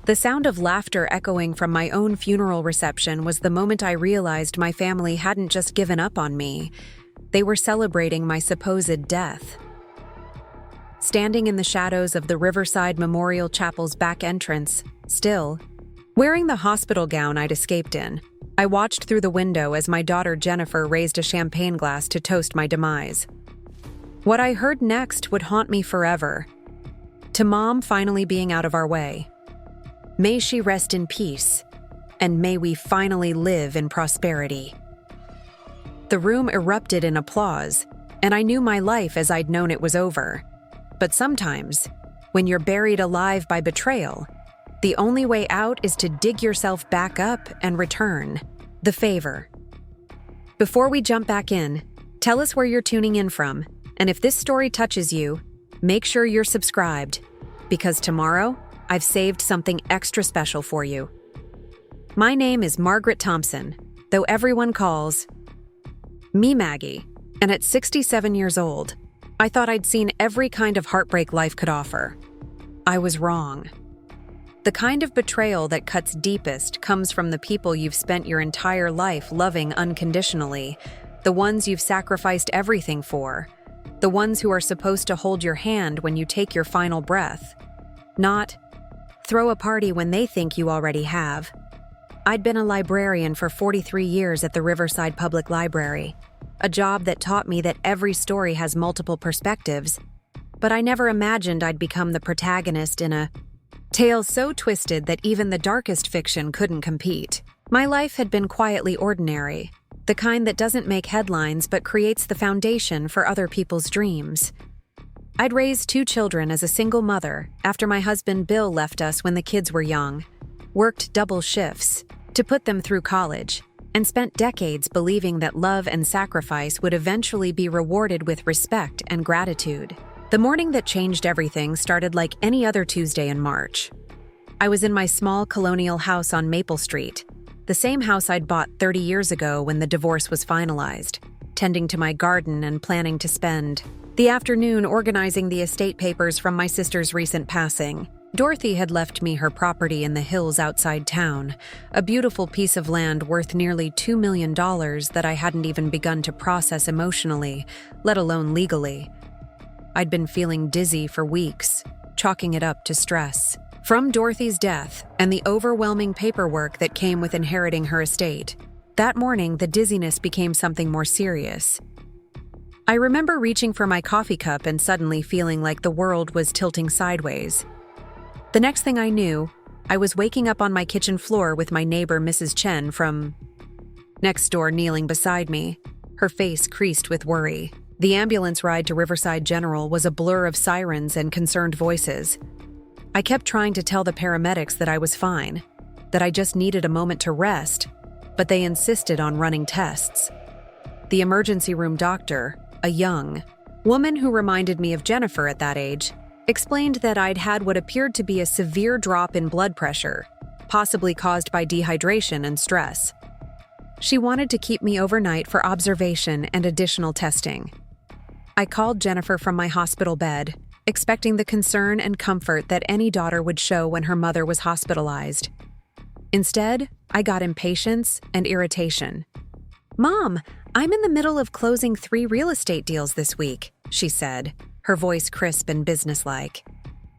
The sound of laughter echoing from my own funeral reception was the moment I realized my family hadn't just given up on me. They were celebrating my supposed death. Standing in the shadows of the Riverside Memorial Chapel's back entrance, still, wearing the hospital gown I'd escaped in, I watched through the window as my daughter Jennifer raised a champagne glass to toast my demise. What I heard next would haunt me forever. To Mom finally being out of our way. May she rest in peace, and may we finally live in prosperity. The room erupted in applause, and I knew my life as I'd known it was over. But sometimes, when you're buried alive by betrayal, the only way out is to dig yourself back up and return the favor. Before we jump back in, tell us where you're tuning in from, and if this story touches you, make sure you're subscribed, because tomorrow, I've saved something extra special for you. My name is Margaret Thompson, though everyone calls me Maggie, and at 67 years old, I thought I'd seen every kind of heartbreak life could offer. I was wrong. The kind of betrayal that cuts deepest comes from the people you've spent your entire life loving unconditionally, the ones you've sacrificed everything for, the ones who are supposed to hold your hand when you take your final breath, not throw a party when they think you already have. I'd been a librarian for 43 years at the Riverside Public Library, a job that taught me that every story has multiple perspectives, but I never imagined I'd become the protagonist in a tale so twisted that even the darkest fiction couldn't compete. My life had been quietly ordinary, the kind that doesn't make headlines but creates the foundation for other people's dreams. I'd raised 2 children as a single mother after my husband Bill left us when the kids were young, worked double shifts to put them through college, and spent decades believing that love and sacrifice would eventually be rewarded with respect and gratitude. The morning that changed everything started like any other Tuesday in March. I was in my small colonial house on Maple Street, the same house I'd bought 30 years ago when the divorce was finalized, tending to my garden and planning to spend the afternoon organizing the estate papers from my sister's recent passing. Dorothy had left me her property in the hills outside town, a beautiful piece of land worth nearly $2 million that I hadn't even begun to process emotionally, let alone legally. I'd been feeling dizzy for weeks, chalking it up to stress. From Dorothy's death and the overwhelming paperwork that came with inheriting her estate, that morning the dizziness became something more serious. I remember reaching for my coffee cup and suddenly feeling like the world was tilting sideways. The next thing I knew, I was waking up on my kitchen floor with my neighbor Mrs. Chen from next door kneeling beside me, her face creased with worry. The ambulance ride to Riverside General was a blur of sirens and concerned voices. I kept trying to tell the paramedics that I was fine, that I just needed a moment to rest, but they insisted on running tests. The emergency room doctor, a young woman who reminded me of Jennifer at that age, explained that I'd had what appeared to be a severe drop in blood pressure, possibly caused by dehydration and stress. She wanted to keep me overnight for observation and additional testing. I called Jennifer from my hospital bed, expecting the concern and comfort that any daughter would show when her mother was hospitalized. Instead, I got impatience and irritation. "Mom, I'm in the middle of closing 3 real estate deals this week," she said, her voice crisp and businesslike.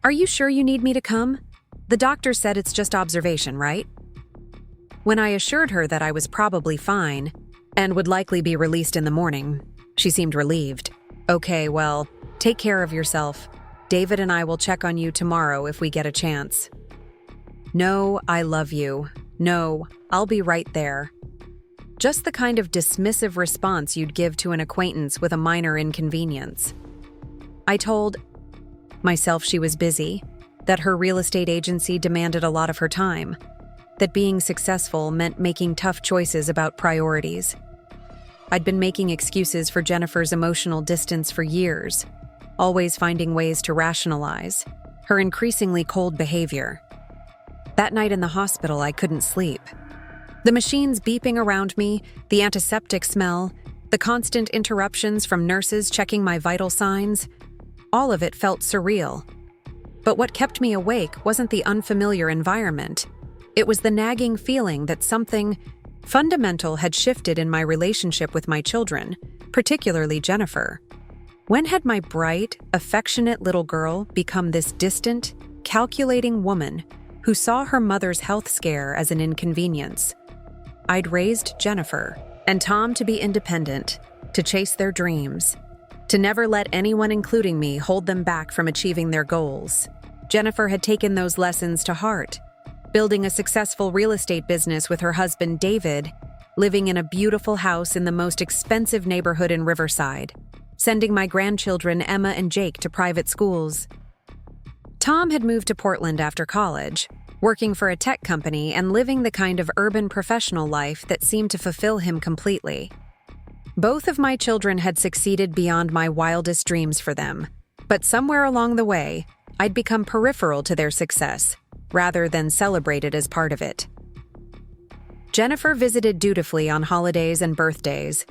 "Are you sure you need me to come? The doctor said it's just observation, right?" When I assured her that I was probably fine and would likely be released in the morning, she seemed relieved. "Okay, well, take care of yourself. David and I will check on you tomorrow if we get a chance." "No, I love you. No, I'll be right there." Just the kind of dismissive response you'd give to an acquaintance with a minor inconvenience. I told myself she was busy, that her real estate agency demanded a lot of her time, that being successful meant making tough choices about priorities. I'd been making excuses for Jennifer's emotional distance for years, always finding ways to rationalize her increasingly cold behavior. That night in the hospital, I couldn't sleep. The machines beeping around me, the antiseptic smell, the constant interruptions from nurses checking my vital signs, all of it felt surreal. But what kept me awake wasn't the unfamiliar environment. It was the nagging feeling that something fundamental had shifted in my relationship with my children, particularly Jennifer. When had my bright, affectionate little girl become this distant, calculating woman who saw her mother's health scare as an inconvenience? I'd raised Jennifer and Tom to be independent, to chase their dreams, to never let anyone, including me, hold them back from achieving their goals. Jennifer had taken those lessons to heart, building a successful real estate business with her husband, David, living in a beautiful house in the most expensive neighborhood in Riverside, sending my grandchildren, Emma and Jake, to private schools. Tom had moved to Portland after college, working for a tech company and living the kind of urban professional life that seemed to fulfill him completely. Both of my children had succeeded beyond my wildest dreams for them, but somewhere along the way, I'd become peripheral to their success, rather than celebrated as part of it. Jennifer visited dutifully on holidays and birthdays,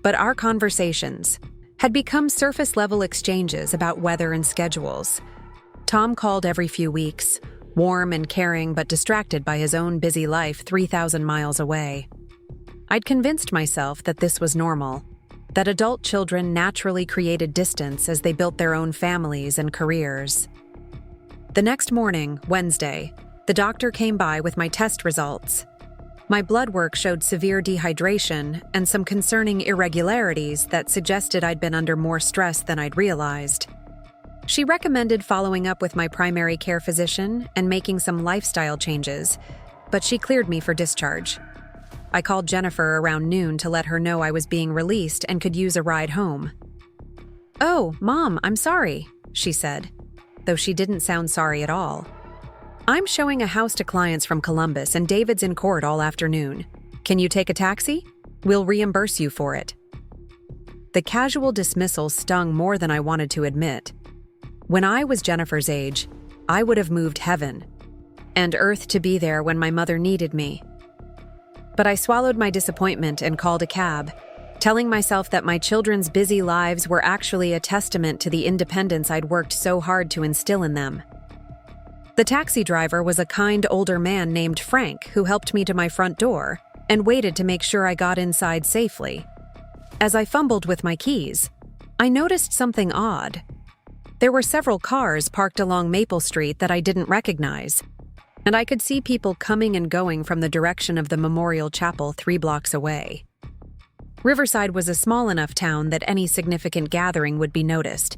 but our conversations had become surface-level exchanges about weather and schedules. Tom called every few weeks, warm and caring but distracted by his own busy life 3,000 miles away. I'd convinced myself that this was normal, that adult children naturally created distance as they built their own families and careers. The next morning, Wednesday, the doctor came by with my test results. My blood work showed severe dehydration and some concerning irregularities that suggested I'd been under more stress than I'd realized. She recommended following up with my primary care physician and making some lifestyle changes, but she cleared me for discharge. I called Jennifer around noon to let her know I was being released and could use a ride home. "Oh, Mom, I'm sorry," she said, though she didn't sound sorry at all. "I'm showing a house to clients from Columbus and David's in court all afternoon. Can you take a taxi? We'll reimburse you for it." The casual dismissal stung more than I wanted to admit. When I was Jennifer's age, I would have moved heaven and earth to be there when my mother needed me. But I swallowed my disappointment and called a cab, telling myself that my children's busy lives were actually a testament to the independence I'd worked so hard to instill in them. The taxi driver was a kind older man named Frank who helped me to my front door and waited to make sure I got inside safely. As I fumbled with my keys, I noticed something odd. There were several cars parked along Maple Street that I didn't recognize, and I could see people coming and going from the direction of the Memorial Chapel 3 blocks away. Riverside was a small enough town that any significant gathering would be noticed,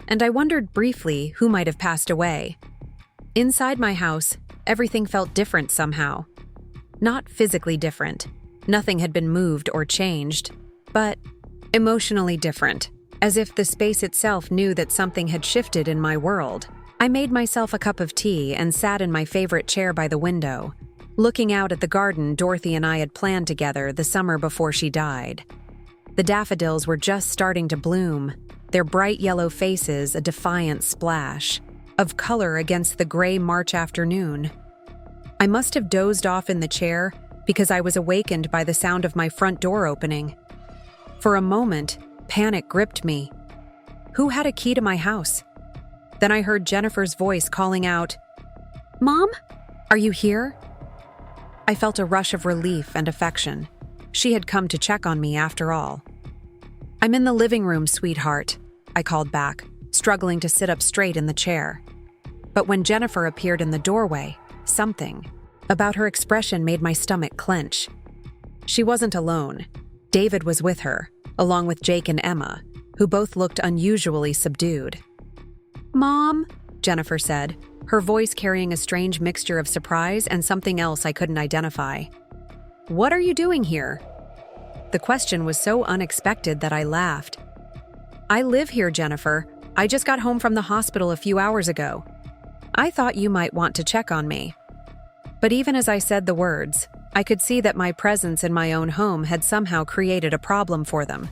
and I wondered briefly who might have passed away. Inside my house, everything felt different somehow. Not physically different. Nothing had been moved or changed, but emotionally different, as if the space itself knew that something had shifted in my world. I made myself a cup of tea and sat in my favorite chair by the window, looking out at the garden Dorothy and I had planned together the summer before she died. The daffodils were just starting to bloom, their bright yellow faces a defiant splash of color against the gray March afternoon. I must have dozed off in the chair because I was awakened by the sound of my front door opening. For a moment, panic gripped me. Who had a key to my house? Then I heard Jennifer's voice calling out, "Mom, are you here?" I felt a rush of relief and affection. She had come to check on me after all. "I'm in the living room, sweetheart," I called back, struggling to sit up straight in the chair. But when Jennifer appeared in the doorway, something about her expression made my stomach clench. She wasn't alone. David was with her, along with Jake and Emma, who both looked unusually subdued. "Mom," Jennifer said, her voice carrying a strange mixture of surprise and something else I couldn't identify. "What are you doing here?" The question was so unexpected that I laughed. "I live here, Jennifer. I just got home from the hospital a few hours ago. I thought you might want to check on me." But even as I said the words, I could see that my presence in my own home had somehow created a problem for them.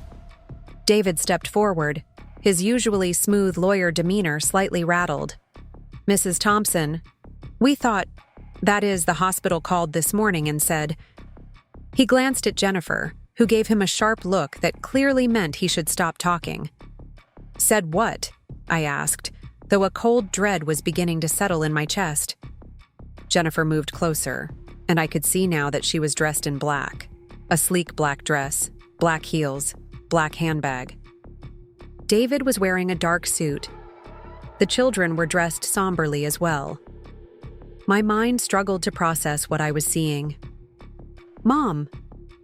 David stepped forward, his usually smooth lawyer demeanor slightly rattled. "Mrs. Thompson, we thought, that is, the hospital called this morning and said..." He glanced at Jennifer, who gave him a sharp look that clearly meant he should stop talking. "Said what?" I asked, though a cold dread was beginning to settle in my chest. Jennifer moved closer, and I could see now that she was dressed in black. A sleek black dress, black heels, black handbag. David was wearing a dark suit. The children were dressed somberly as well. My mind struggled to process what I was seeing. "Mom,"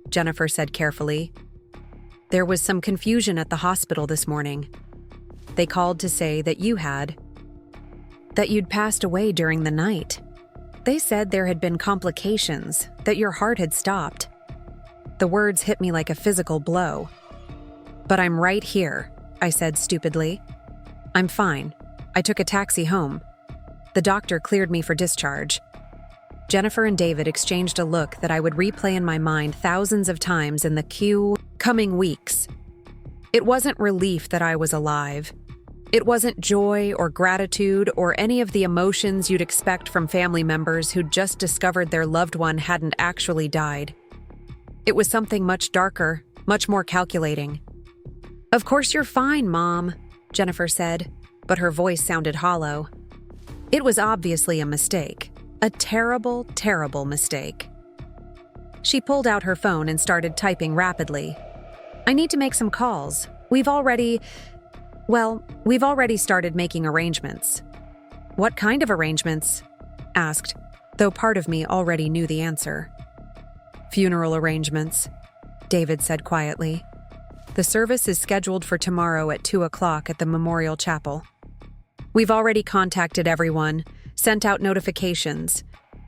Jennifer said carefully, "there was some confusion at the hospital this morning. They called to say that you'd passed away during the night. They said there had been complications, that your heart had stopped." The words hit me like a physical blow. "But I'm right here," I said stupidly. "I'm fine. I took a taxi home. The doctor cleared me for discharge." Jennifer and David exchanged a look that I would replay in my mind thousands of times in the coming weeks. It wasn't relief that I was alive. It wasn't joy or gratitude or any of the emotions you'd expect from family members who'd just discovered their loved one hadn't actually died. It was something much darker, much more calculating. "Of course you're fine, Mom," Jennifer said, but her voice sounded hollow. It was obviously a mistake. A terrible, terrible mistake. She pulled out her phone and started typing rapidly. "I need to make some calls. We've already started making arrangements." "What kind of arrangements?" asked, though part of me already knew the answer. "Funeral arrangements," David said quietly. "The service is scheduled for tomorrow at 2 o'clock at the Memorial Chapel. We've already contacted everyone, sent out notifications.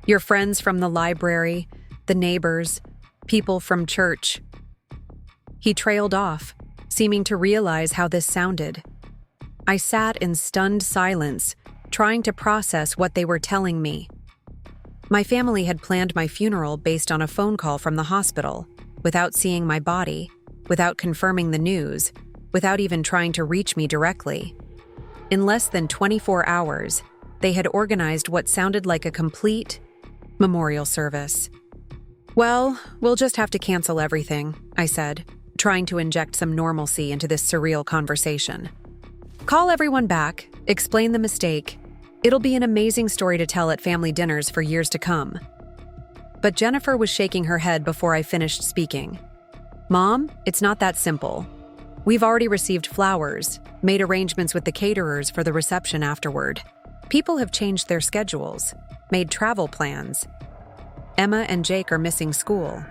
Your friends from the library, the neighbors, people from church." He trailed off, seeming to realize how this sounded. I sat in stunned silence, trying to process what they were telling me. My family had planned my funeral based on a phone call from the hospital, without seeing my body, without confirming the news, without even trying to reach me directly. In less than 24 hours, they had organized what sounded like a complete memorial service. "Well, we'll just have to cancel everything," I said, trying to inject some normalcy into this surreal conversation. "Call everyone back, explain the mistake. It'll be an amazing story to tell at family dinners for years to come." But Jennifer was shaking her head before I finished speaking. "Mom, it's not that simple. We've already received flowers, made arrangements with the caterers for the reception afterward. People have changed their schedules, made travel plans. Emma and Jake are missing school.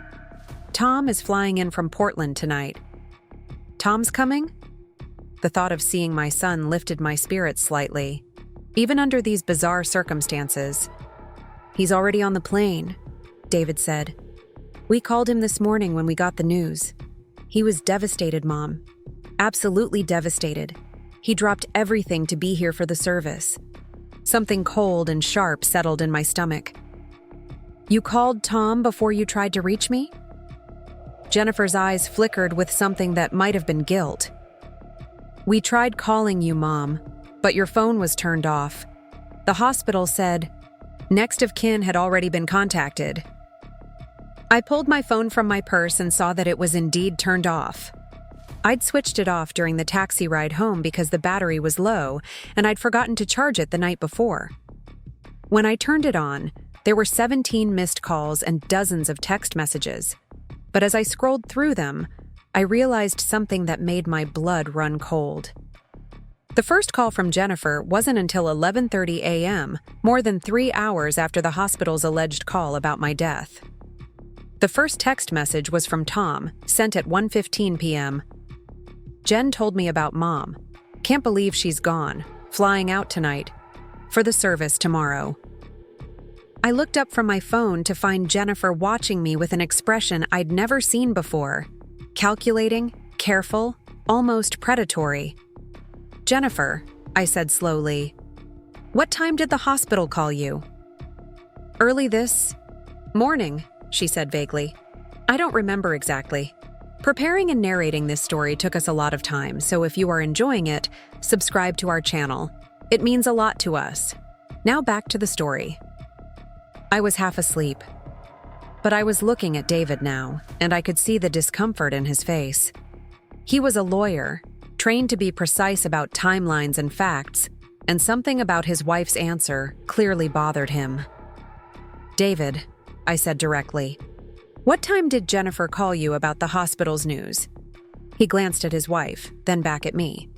Tom is flying in from Portland tonight." "Tom's coming?" The thought of seeing my son lifted my spirits slightly, even under these bizarre circumstances. "He's already on the plane," David said. "We called him this morning when we got the news. He was devastated, Mom. Absolutely devastated. He dropped everything to be here for the service." Something cold and sharp settled in my stomach. "You called Tom before you tried to reach me?" Jennifer's eyes flickered with something that might have been guilt. "We tried calling you, Mom, but your phone was turned off. The hospital said next of kin had already been contacted." I pulled my phone from my purse and saw that it was indeed turned off. I'd switched it off during the taxi ride home because the battery was low, and I'd forgotten to charge it the night before. When I turned it on, there were 17 missed calls and dozens of text messages. But as I scrolled through them, I realized something that made my blood run cold. The first call from Jennifer wasn't until 11:30 a.m., more than 3 hours after the hospital's alleged call about my death. The first text message was from Tom, sent at 1:15 p.m. "Jen told me about Mom. Can't believe she's gone. Flying out tonight. For the service tomorrow." I looked up from my phone to find Jennifer watching me with an expression I'd never seen before. Calculating, careful, almost predatory. "Jennifer," I said slowly, "what time did the hospital call you?" "Early this morning," she said vaguely. "I don't remember exactly." Preparing and narrating this story took us a lot of time, so if you are enjoying it, subscribe to our channel. It means a lot to us. Now back to the story. I was half asleep, but I was looking at David now, and I could see the discomfort in his face. He was a lawyer, trained to be precise about timelines and facts, and something about his wife's answer clearly bothered him. "David," I said directly, "what time did Jennifer call you about the hospital's news?" He glanced at his wife, then back at me.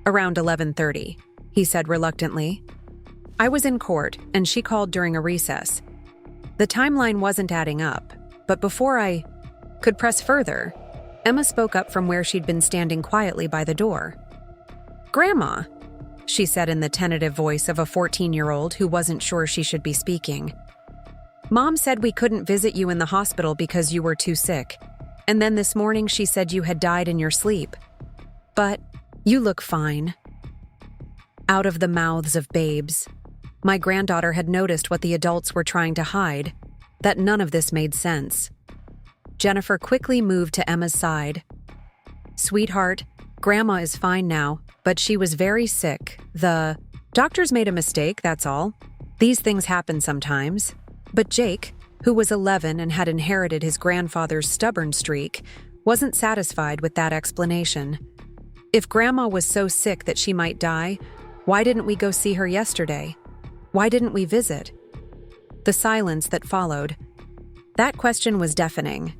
"Around 11:30, he said reluctantly. "I was in court, and she called during a recess. The timeline wasn't adding up, but before I could press further, Emma spoke up from where she'd been standing quietly by the door. "Grandma," she said in the tentative voice of a 14-year-old who wasn't sure she should be speaking. "Mom said we couldn't visit you in the hospital because you were too sick, and then this morning she said you had died in your sleep. But you look fine." Out of the mouths of babes, my granddaughter had noticed what the adults were trying to hide, that none of this made sense. Jennifer quickly moved to Emma's side. "Sweetheart, Grandma is fine now, but she was very sick. The doctors made a mistake, that's all. These things happen sometimes." But Jake, who was 11 and had inherited his grandfather's stubborn streak, wasn't satisfied with that explanation. If Grandma was so sick that she might die, why didn't we go see her yesterday? Why didn't we visit? The silence that followed. That question was deafening.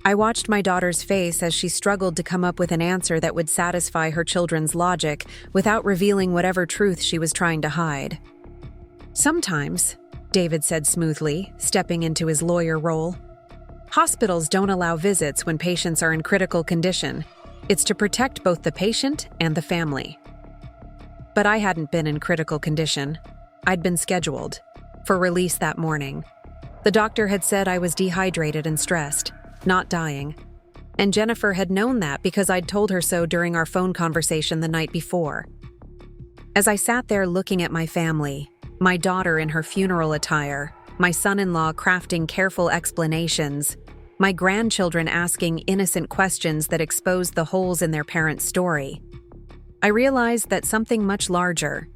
I watched my daughter's face as she struggled to come up with an answer that would satisfy her children's logic without revealing whatever truth she was trying to hide. "Sometimes," David said smoothly, stepping into his lawyer role, "hospitals don't allow visits when patients are in critical condition. It's to protect both the patient and the family." But I hadn't been in critical condition. I'd been scheduled for release that morning. The doctor had said I was dehydrated and stressed, not dying. And Jennifer had known that because I'd told her so during our phone conversation the night before. As I sat there looking at my family, my daughter in her funeral attire, my son-in-law crafting careful explanations, my grandchildren asking innocent questions that exposed the holes in their parents' story, I realized that something much larger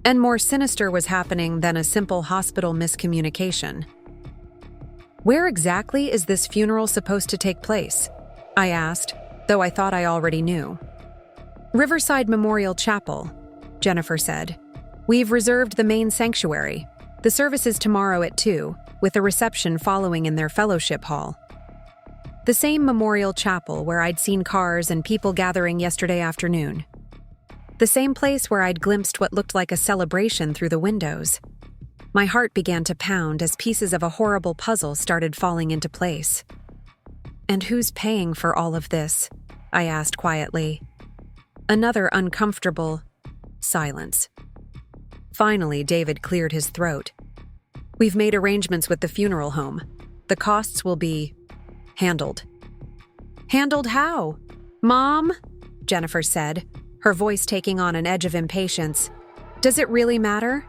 and more sinister was happening than a simple hospital miscommunication. "Where exactly is this funeral supposed to take place?" I asked, though I thought I already knew. "Riverside Memorial Chapel," Jennifer said. "We've reserved the main sanctuary. The service is tomorrow at 2, with a reception following in their fellowship hall." The same memorial chapel where I'd seen cars and people gathering yesterday afternoon. The same place where I'd glimpsed what looked like a celebration through the windows. My heart began to pound as pieces of a horrible puzzle started falling into place. "And who's paying for all of this?" I asked quietly. Another uncomfortable silence. Finally, David cleared his throat. "We've made arrangements with the funeral home. The costs will be handled." "Handled how?" "Mom?" Jennifer said, her voice taking on an edge of impatience. "Does it really matter?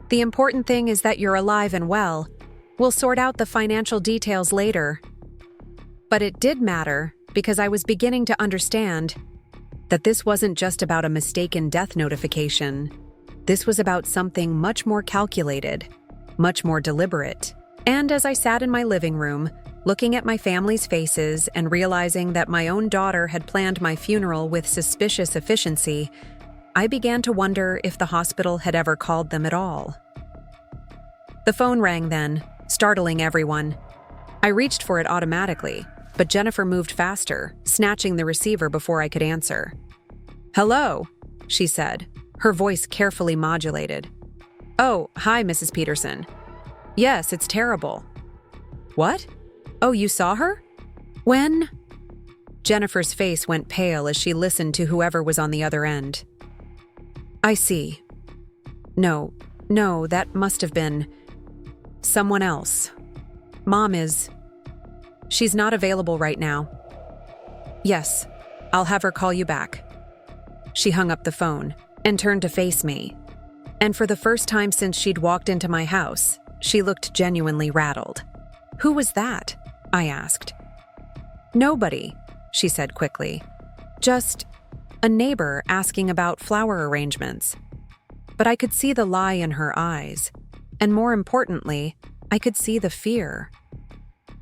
The important thing is that you're alive and well. We'll sort out the financial details later." But it did matter because I was beginning to understand that this wasn't just about a mistaken death notification. This was about something much more calculated, much more deliberate. And as I sat in my living room, looking at my family's faces and realizing that my own daughter had planned my funeral with suspicious efficiency, I began to wonder if the hospital had ever called them at all. The phone rang then, startling everyone. I reached for it automatically, but Jennifer moved faster, snatching the receiver before I could answer. "Hello," she said, her voice carefully modulated. "Oh, hi, Mrs. Peterson. Yes, it's terrible." "What? Oh, you saw her? When?" Jennifer's face went pale as she listened to whoever was on the other end. "I see. No, that must have been someone else. Mom is... She's not available right now." "Yes, I'll have her call you back." She hung up the phone and turned to face me. And for the first time since she'd walked into my house, she looked genuinely rattled. "Who was that?" I asked. "Nobody," she said quickly. "Just a neighbor asking about flower arrangements." But I could see the lie in her eyes, and more importantly, I could see the fear.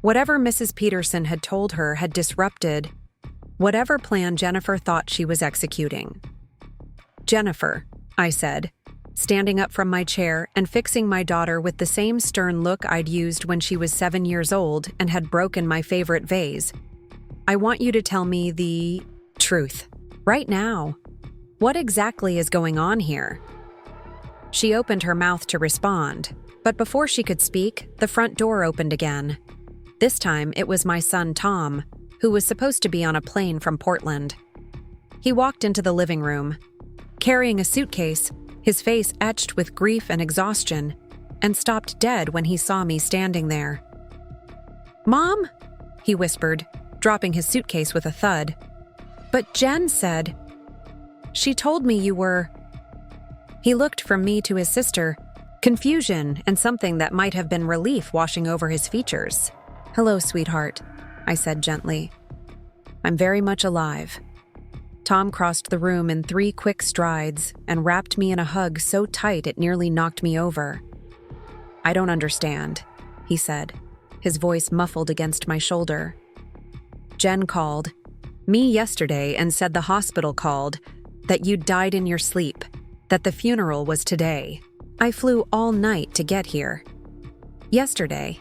Whatever Mrs. Peterson had told her had disrupted whatever plan Jennifer thought she was executing. "Jennifer," I said, standing up from my chair and fixing my daughter with the same stern look I'd used when she was 7 years old and had broken my favorite vase. I want you to tell me the truth. Right now. What exactly is going on here? She opened her mouth to respond, but before she could speak, the front door opened again. This time, it was my son Tom, who was supposed to be on a plane from Portland. He walked into the living room, carrying a suitcase, his face etched with grief and exhaustion, and stopped dead when he saw me standing there. "Mom?" he whispered, dropping his suitcase with a thud. "But Jen said..." "She told me you were..." He looked from me to his sister, confusion and something that might have been relief washing over his features. "Hello, sweetheart," I said gently. "I'm very much alive." Tom crossed the room in 3 quick strides and wrapped me in a hug so tight it nearly knocked me over. "I don't understand," he said, his voice muffled against my shoulder. "Jen called me yesterday and said the hospital called, that you died in your sleep, that the funeral was today. I flew all night to get here." Yesterday.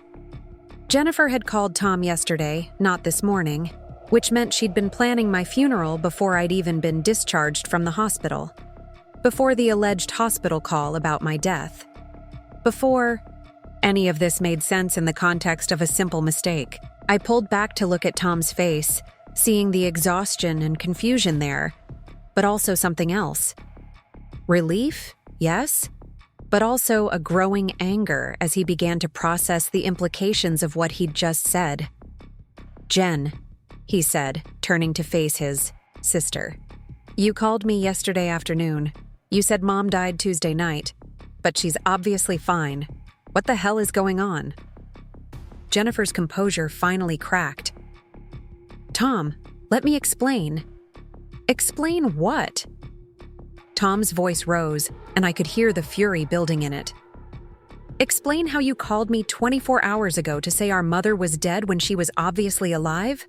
Jennifer had called Tom yesterday, not this morning, which meant she'd been planning my funeral before I'd even been discharged from the hospital. Before the alleged hospital call about my death. Before any of this made sense in the context of a simple mistake. I pulled back to look at Tom's face, seeing the exhaustion and confusion there, but also something else. Relief, yes, but also a growing anger as he began to process the implications of what he'd just said. "Jen," he said, turning to face his sister. "You called me yesterday afternoon. You said Mom died Tuesday night, but she's obviously fine. What the hell is going on?" Jennifer's composure finally cracked. "Tom, let me explain." "Explain what?" Tom's voice rose, and I could hear the fury building in it. "Explain how you called me 24 hours ago to say our mother was dead when she was obviously alive?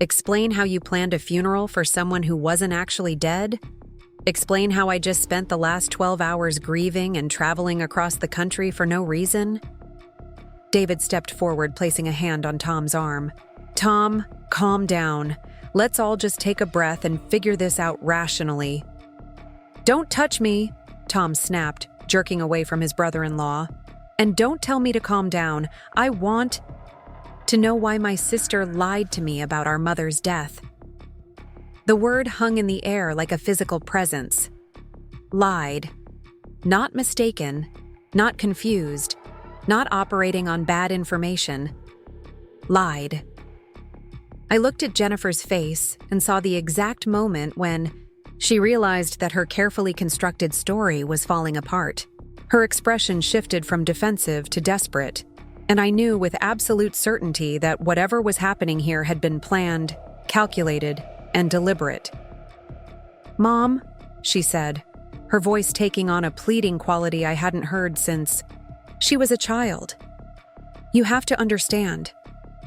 Explain how you planned a funeral for someone who wasn't actually dead? Explain how I just spent the last 12 hours grieving and traveling across the country for no reason?" David stepped forward, placing a hand on Tom's arm. "Tom, calm down. Let's all just take a breath and figure this out rationally." "Don't touch me," Tom snapped, jerking away from his brother-in-law. "And don't tell me to calm down. I want to know why my sister lied to me about our mother's death." The word hung in the air like a physical presence. Lied. Not mistaken, not confused, not operating on bad information. Lied. I looked at Jennifer's face and saw the exact moment when she realized that her carefully constructed story was falling apart. Her expression shifted from defensive to desperate, and I knew with absolute certainty that whatever was happening here had been planned, calculated, and deliberate. "Mom," she said, her voice taking on a pleading quality I hadn't heard since she was a child. "You have to understand.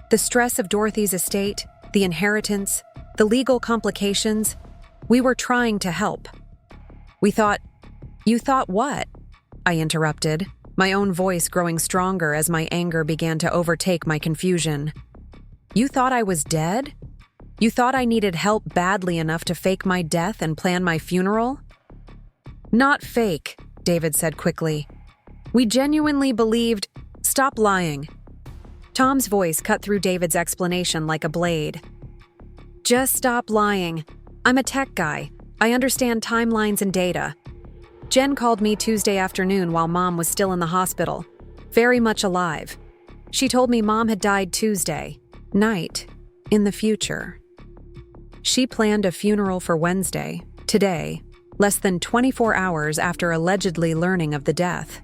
The stress of Dorothy's estate, the inheritance, the legal complications, we were trying to help. We thought..." "You thought what?" I interrupted, my own voice growing stronger as my anger began to overtake my confusion. "You thought I was dead? You thought I needed help badly enough to fake my death and plan my funeral?" "Not fake," David said quickly. "We genuinely believed..." "Stop lying." Tom's voice cut through David's explanation like a blade. "Just stop lying. I'm a tech guy. I understand timelines and data. Jen called me Tuesday afternoon while Mom was still in the hospital, very much alive. She told me Mom had died Tuesday night, in the future. She planned a funeral for Wednesday, today, less than 24 hours after allegedly learning of the death.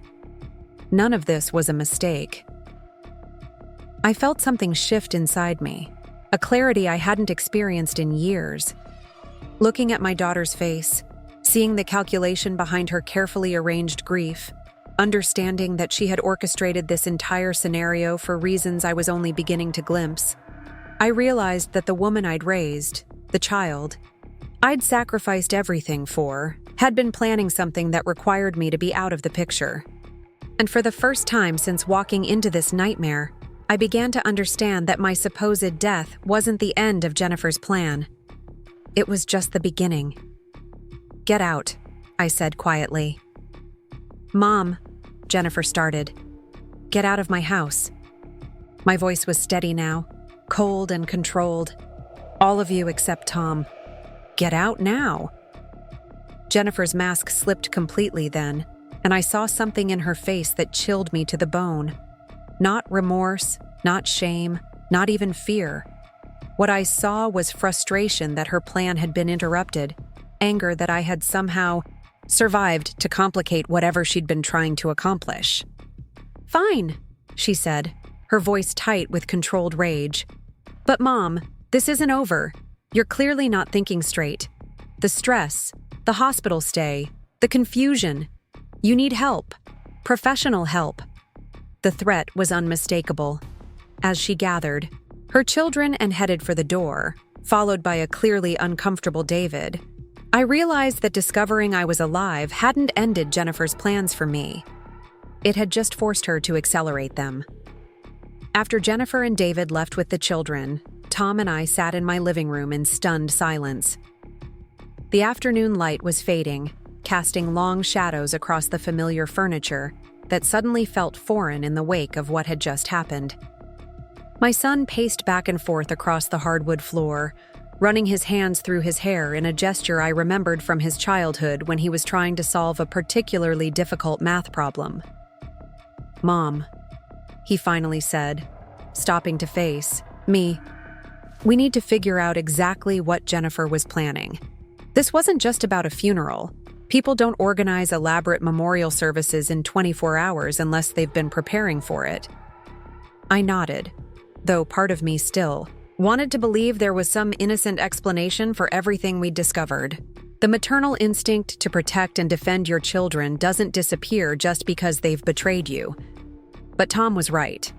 None of this was a mistake." I felt something shift inside me, a clarity I hadn't experienced in years. Looking at my daughter's face, seeing the calculation behind her carefully arranged grief, understanding that she had orchestrated this entire scenario for reasons I was only beginning to glimpse, I realized that the woman I'd raised, the child, I'd sacrificed everything for, had been planning something that required me to be out of the picture. And for the first time since walking into this nightmare, I began to understand that my supposed death wasn't the end of Jennifer's plan. It was just the beginning. "Get out," I said quietly. "Mom," Jennifer started. "Get out of my house." My voice was steady now, cold and controlled. "All of you except Tom. Get out now." Jennifer's mask slipped completely then, and I saw something in her face that chilled me to the bone. Not remorse, not shame, not even fear. What I saw was frustration that her plan had been interrupted, anger that I had somehow survived to complicate whatever she'd been trying to accomplish. "Fine," she said, her voice tight with controlled rage. "But Mom, this isn't over. You're clearly not thinking straight. The stress, the hospital stay, the confusion. You need help. Professional help." The threat was unmistakable. As she gathered her children and headed for the door, followed by a clearly uncomfortable David, I realized that discovering I was alive hadn't ended Jennifer's plans for me. It had just forced her to accelerate them. After Jennifer and David left with the children, Tom and I sat in my living room in stunned silence. The afternoon light was fading, casting long shadows across the familiar furniture that suddenly felt foreign in the wake of what had just happened. My son paced back and forth across the hardwood floor, running his hands through his hair in a gesture I remembered from his childhood when he was trying to solve a particularly difficult math problem. "Mom," he finally said, stopping to face me. "We need to figure out exactly what Jennifer was planning. This wasn't just about a funeral. People don't organize elaborate memorial services in 24 hours unless they've been preparing for it." I nodded, though part of me still wanted to believe there was some innocent explanation for everything we'd discovered. The maternal instinct to protect and defend your children doesn't disappear just because they've betrayed you. But Tom was right.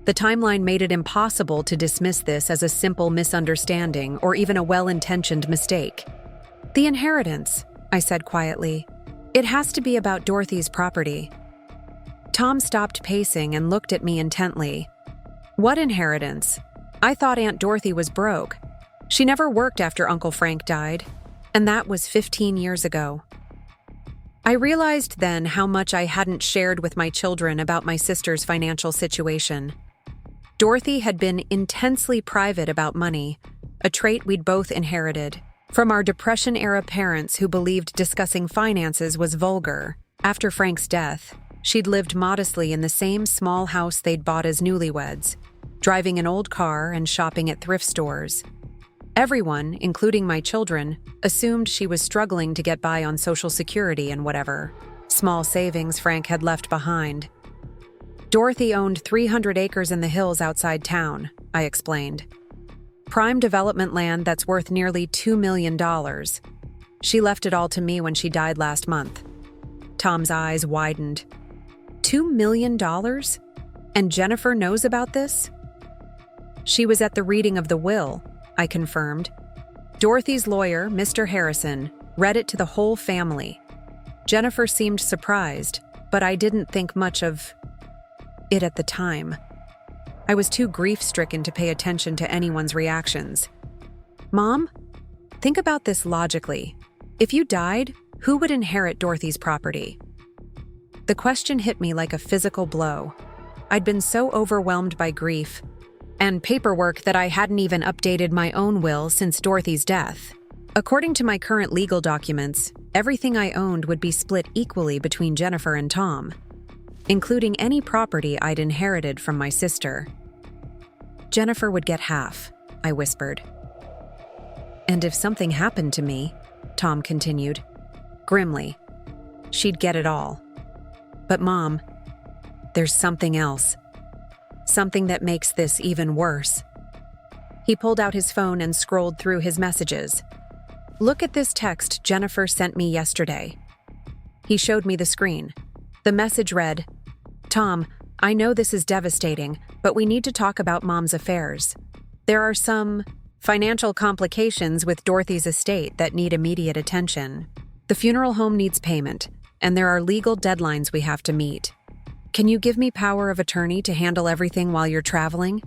The timeline made it impossible to dismiss this as a simple misunderstanding or even a well-intentioned mistake. "The inheritance," I said quietly. "It has to be about Dorothy's property." Tom stopped pacing and looked at me intently. "What inheritance? I thought Aunt Dorothy was broke. She never worked after Uncle Frank died, and that was 15 years ago." I realized then how much I hadn't shared with my children about my sister's financial situation. Dorothy had been intensely private about money, a trait we'd both inherited from our Depression-era parents who believed discussing finances was vulgar. After Frank's death, she'd lived modestly in the same small house they'd bought as newlyweds, driving an old car and shopping at thrift stores. Everyone, including my children, assumed she was struggling to get by on Social Security and whatever small savings Frank had left behind. Dorothy owned 300 acres in the hills outside town, I explained. Prime development land that's worth nearly $2 million. She left it all to me when she died last month. Tom's eyes widened. $2 million? And Jennifer knows about this? She was at the reading of the will, I confirmed. Dorothy's lawyer, Mr. Harrison, read it to the whole family. Jennifer seemed surprised, but I didn't think much of it at the time. I was too grief-stricken to pay attention to anyone's reactions. "Mom, think about this logically. If you died, who would inherit Dorothy's property?" The question hit me like a physical blow. I'd been so overwhelmed by grief and paperwork that I hadn't even updated my own will since Dorothy's death. According to my current legal documents, everything I owned would be split equally between Jennifer and Tom, including any property I'd inherited from my sister. "Jennifer would get half," I whispered. "And if something happened to me," Tom continued, grimly, "she'd get it all. But Mom, there's something else. Something that makes this even worse." He pulled out his phone and scrolled through his messages. "Look at this text Jennifer sent me yesterday." He showed me the screen. The message read, "Tom, I know this is devastating, but we need to talk about Mom's affairs. There are some financial complications with Dorothy's estate that need immediate attention. The funeral home needs payment, and there are legal deadlines we have to meet. Can you give me power of attorney to handle everything while you're traveling?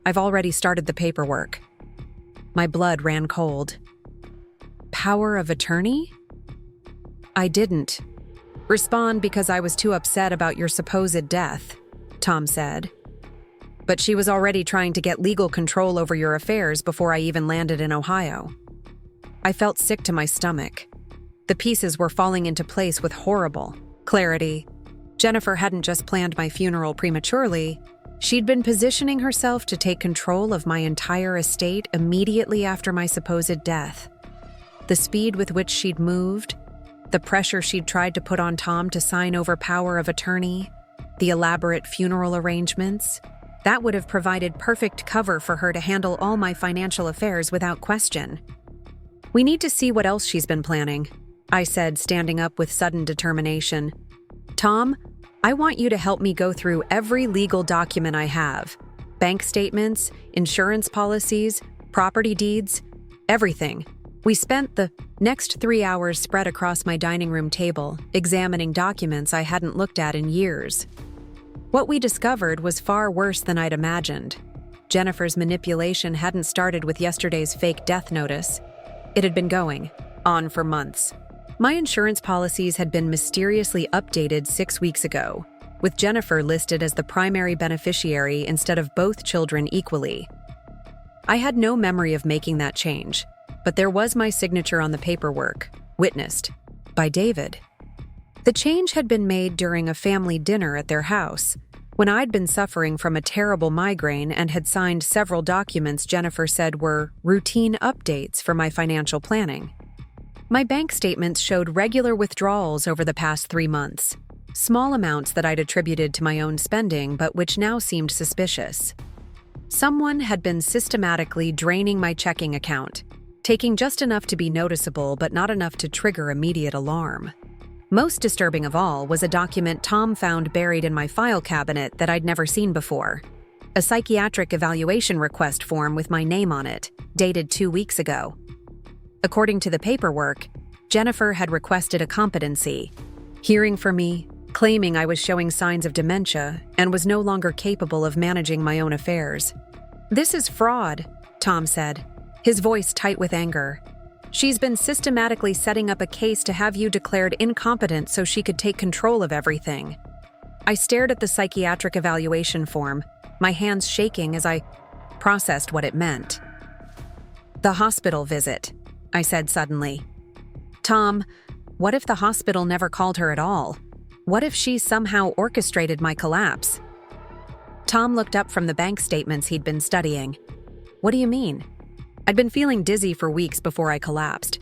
I've already started the paperwork." My blood ran cold. Power of attorney? I didn't respond because I was too upset about your supposed death, Tom said. But she was already trying to get legal control over your affairs before I even landed in Ohio. I felt sick to my stomach. The pieces were falling into place with horrible clarity. Jennifer hadn't just planned my funeral prematurely. She'd been positioning herself to take control of my entire estate immediately after my supposed death. The speed with which she'd moved, the pressure she'd tried to put on Tom to sign over power of attorney, the elaborate funeral arrangements, that would have provided perfect cover for her to handle all my financial affairs without question. "We need to see what else she's been planning," I said, standing up with sudden determination. "Tom, I want you to help me go through every legal document I have. Bank statements, insurance policies, property deeds, everything." We spent the next 3 hours spread across my dining room table, examining documents I hadn't looked at in years. What we discovered was far worse than I'd imagined. Jennifer's manipulation hadn't started with yesterday's fake death notice. It had been going on for months. My insurance policies had been mysteriously updated 6 weeks ago, with Jennifer listed as the primary beneficiary instead of both children equally. I had no memory of making that change, but there was my signature on the paperwork, witnessed by David. The change had been made during a family dinner at their house, when I'd been suffering from a terrible migraine and had signed several documents Jennifer said were routine updates for my financial planning. My bank statements showed regular withdrawals over the past 3 months, small amounts that I'd attributed to my own spending but which now seemed suspicious. Someone had been systematically draining my checking account, taking just enough to be noticeable but not enough to trigger immediate alarm. Most disturbing of all was a document Tom found buried in my file cabinet that I'd never seen before. A psychiatric evaluation request form with my name on it, dated 2 weeks ago. According to the paperwork, Jennifer had requested a competency, hearing from me, claiming I was showing signs of dementia and was no longer capable of managing my own affairs. "This is fraud," Tom said, his voice tight with anger. "She's been systematically setting up a case to have you declared incompetent so she could take control of everything." I stared at the psychiatric evaluation form, my hands shaking as I processed what it meant. "The hospital visit," I said suddenly. "Tom, what if the hospital never called her at all? What if she somehow orchestrated my collapse?" Tom looked up from the bank statements he'd been studying. "What do you mean?" I'd been feeling dizzy for weeks before I collapsed.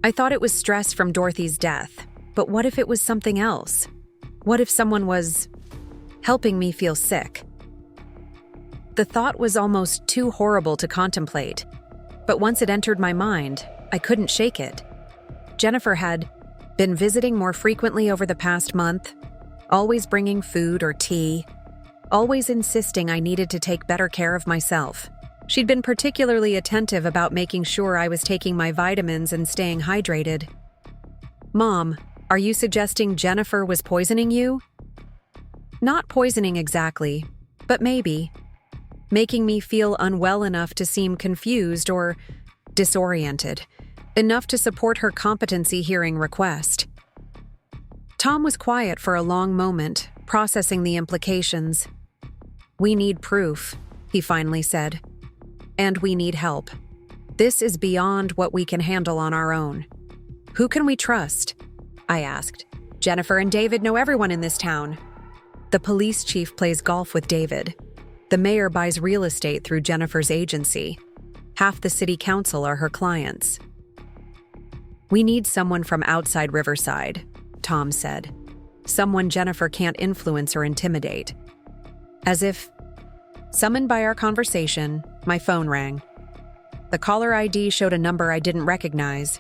I thought it was stress from Dorothy's death, but what if it was something else? What if someone was helping me feel sick? The thought was almost too horrible to contemplate, but once it entered my mind, I couldn't shake it. Jennifer had been visiting more frequently over the past month, always bringing food or tea, always insisting I needed to take better care of myself. She'd been particularly attentive about making sure I was taking my vitamins and staying hydrated. "Mom, are you suggesting Jennifer was poisoning you?" "Not poisoning exactly, but maybe. Making me feel unwell enough to seem confused or disoriented, enough to support her competency hearing request." Tom was quiet for a long moment, processing the implications. "We need proof," he finally said. "And we need help. This is beyond what we can handle on our own." "Who can we trust?" I asked. "Jennifer and David know everyone in this town." "The police chief plays golf with David. The mayor buys real estate through Jennifer's agency. Half the city council are her clients." "We need someone from outside Riverside," Tom said. "Someone Jennifer can't influence or intimidate." As if summoned by our conversation, my phone rang. The caller ID showed a number I didn't recognize,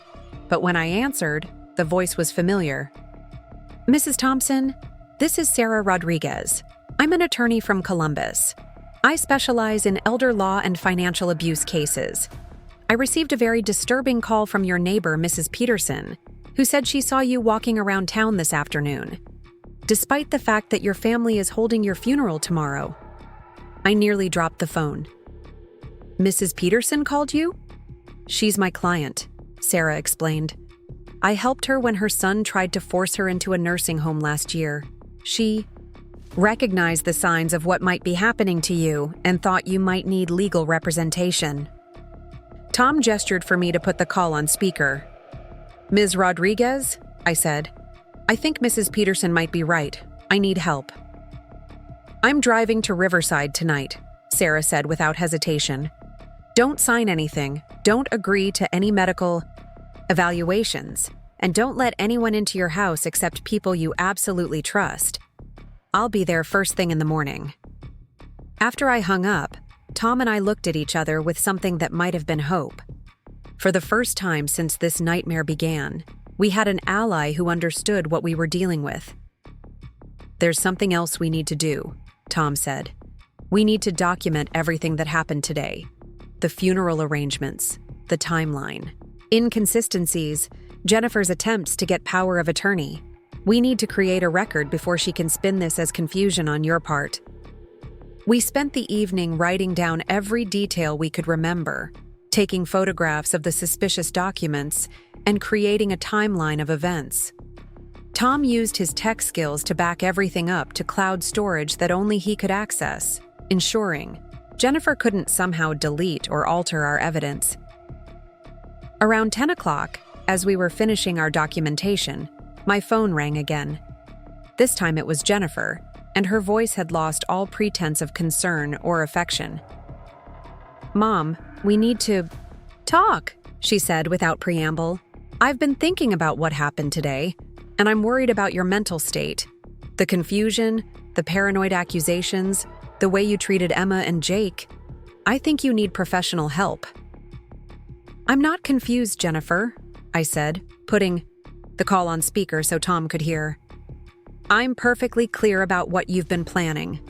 but when I answered, the voice was familiar. "Mrs. Thompson, this is Sarah Rodriguez. I'm an attorney from Columbus. I specialize in elder law and financial abuse cases. I received a very disturbing call from your neighbor, Mrs. Peterson. who said she saw you walking around town this afternoon, despite the fact that your family is holding your funeral tomorrow." I nearly dropped the phone. "Mrs. Peterson called you?" "She's my client," Sarah explained. "I helped her when her son tried to force her into a nursing home last year. She recognized the signs of what might be happening to you and thought you might need legal representation." Tom gestured for me to put the call on speaker. "Ms. Rodriguez?" I said. "I think Mrs. Peterson might be right. I need help." "I'm driving to Riverside tonight," Sarah said without hesitation. "Don't sign anything, don't agree to any medical evaluations, and don't let anyone into your house except people you absolutely trust. I'll be there first thing in the morning." After I hung up, Tom and I looked at each other with something that might have been hope. For the first time since this nightmare began, we had an ally who understood what we were dealing with. "There's something else we need to do," Tom said. "We need to document everything that happened today. The funeral arrangements, the timeline, inconsistencies, Jennifer's attempts to get power of attorney. We need to create a record before she can spin this as confusion on your part." We spent the evening writing down every detail we could remember, taking photographs of the suspicious documents, and creating a timeline of events. Tom used his tech skills to back everything up to cloud storage that only he could access, ensuring Jennifer couldn't somehow delete or alter our evidence. Around 10 o'clock, as we were finishing our documentation, my phone rang again. This time it was Jennifer, and her voice had lost all pretense of concern or affection. "Mom, we need to talk," she said without preamble. "I've been thinking about what happened today, and I'm worried about your mental state. The confusion, the paranoid accusations, the way you treated Emma and Jake. I think you need professional help." "I'm not confused, Jennifer," I said, putting the call on speaker so Tom could hear. "I'm perfectly clear about what you've been planning."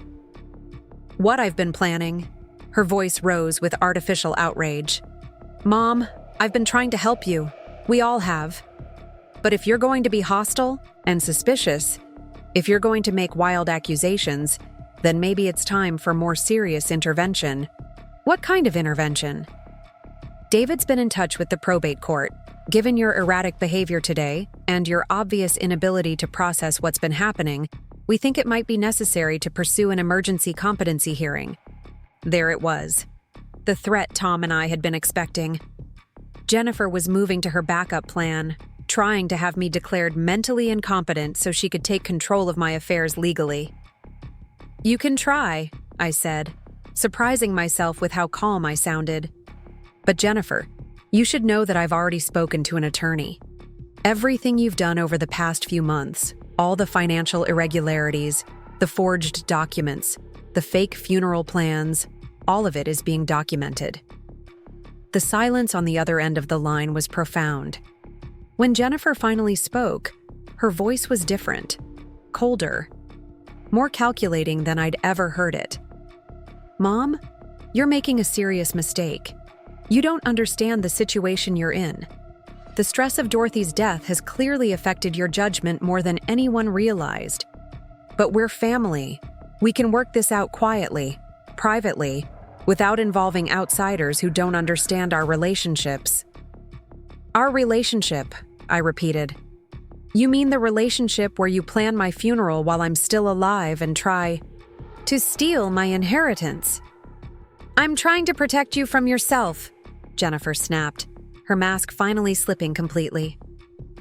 "What I've been planning?" Her voice rose with artificial outrage. "Mom, I've been trying to help you. We all have. But if you're going to be hostile and suspicious, if you're going to make wild accusations, then maybe it's time for more serious intervention." "What kind of intervention?" "David's been in touch with the probate court. Given your erratic behavior today and your obvious inability to process what's been happening, we think it might be necessary to pursue an emergency competency hearing." There it was. The threat Tom and I had been expecting. Jennifer was moving to her backup plan, trying to have me declared mentally incompetent so she could take control of my affairs legally. "You can try," I said, surprising myself with how calm I sounded. "But Jennifer, you should know that I've already spoken to an attorney. Everything you've done over the past few months, all the financial irregularities, the forged documents, the fake funeral plans, all of it is being documented." The silence on the other end of the line was profound. When Jennifer finally spoke, her voice was different, colder, more calculating than I'd ever heard it. "Mom, you're making a serious mistake. You don't understand the situation you're in. The stress of Dorothy's death has clearly affected your judgment more than anyone realized. But we're family. We can work this out quietly, privately, without involving outsiders who don't understand our relationships." "Our relationship," I repeated. "You mean the relationship where you plan my funeral while I'm still alive and try to steal my inheritance?" "I'm trying to protect you from yourself," Jennifer snapped, her mask finally slipping completely.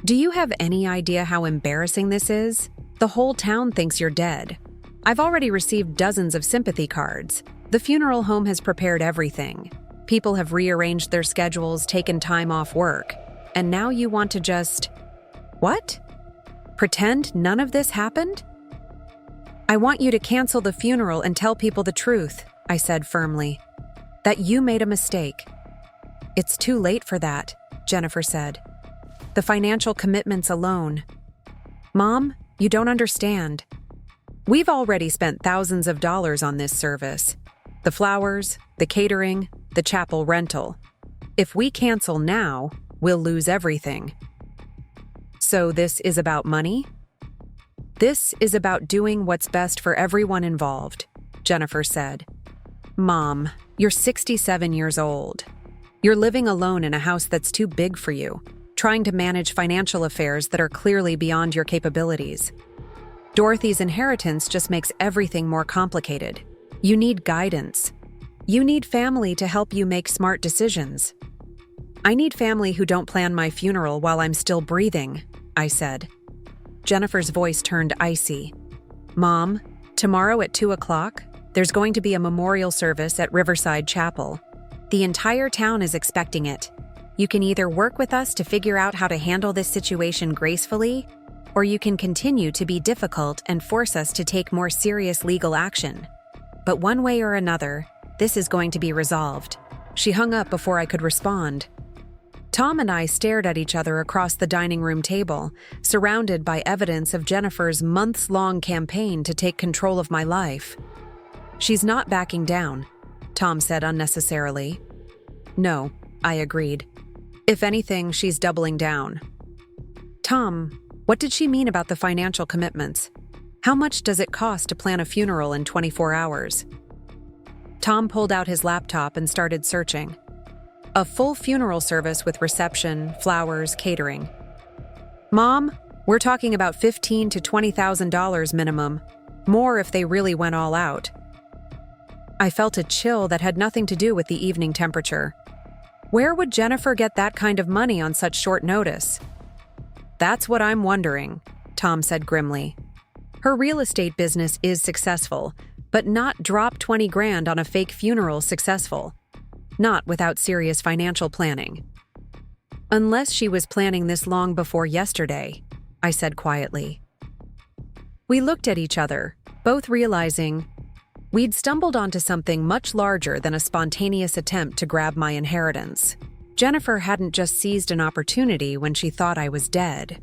"Do you have any idea how embarrassing this is? The whole town thinks you're dead. I've already received dozens of sympathy cards. The funeral home has prepared everything. People have rearranged their schedules, taken time off work. And now you want to just... What? Pretend none of this happened?" "I want you to cancel the funeral and tell people the truth," I said firmly. "That you made a mistake." "It's too late for that," Jennifer said. "The financial commitments alone." "Mom, you don't understand. We've already spent thousands of dollars on this service. The flowers, the catering, the chapel rental. If we cancel now, we'll lose everything." So this is about money? This is about doing what's best for everyone involved, Jennifer said. Mom, you're 67 years old. You're living alone in a house that's too big for you, trying to manage financial affairs that are clearly beyond your capabilities. Dorothy's inheritance just makes everything more complicated. You need guidance. You need family to help you make smart decisions. I need family who don't plan my funeral while I'm still breathing, I said. Jennifer's voice turned icy. Mom, tomorrow at 2 o'clock, there's going to be a memorial service at Riverside Chapel. The entire town is expecting it. You can either work with us to figure out how to handle this situation gracefully, or you can continue to be difficult and force us to take more serious legal action. But one way or another, this is going to be resolved. She hung up before I could respond. Tom and I stared at each other across the dining room table, surrounded by evidence of Jennifer's months-long campaign to take control of my life. She's not backing down, Tom said unnecessarily. No, I agreed. If anything, she's doubling down. Tom, what did she mean about the financial commitments? How much does it cost to plan a funeral in 24 hours? Tom pulled out his laptop and started searching. A full funeral service with reception, flowers, catering. Mom, we're talking about $15,000 to $20,000 minimum, more if they really went all out. I felt a chill that had nothing to do with the evening temperature. Where would Jennifer get that kind of money on such short notice? That's what I'm wondering, Tom said grimly. Her real estate business is successful, but not drop 20 grand on a fake funeral successful. Not without serious financial planning. Unless she was planning this long before yesterday, I said quietly. We looked at each other, both realizing we'd stumbled onto something much larger than a spontaneous attempt to grab my inheritance. Jennifer hadn't just seized an opportunity when she thought I was dead.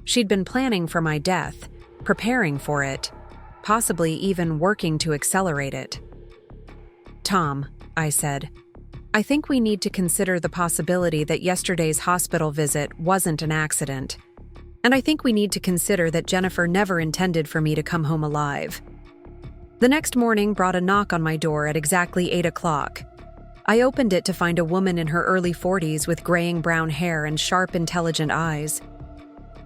She'd been planning for my death, preparing for it, possibly even working to accelerate it. Tom, I said, I think we need to consider the possibility that yesterday's hospital visit wasn't an accident. And I think we need to consider that Jennifer never intended for me to come home alive. The next morning brought a knock on my door at exactly 8 o'clock. I opened it to find a woman in her early 40s with graying brown hair and sharp, intelligent eyes.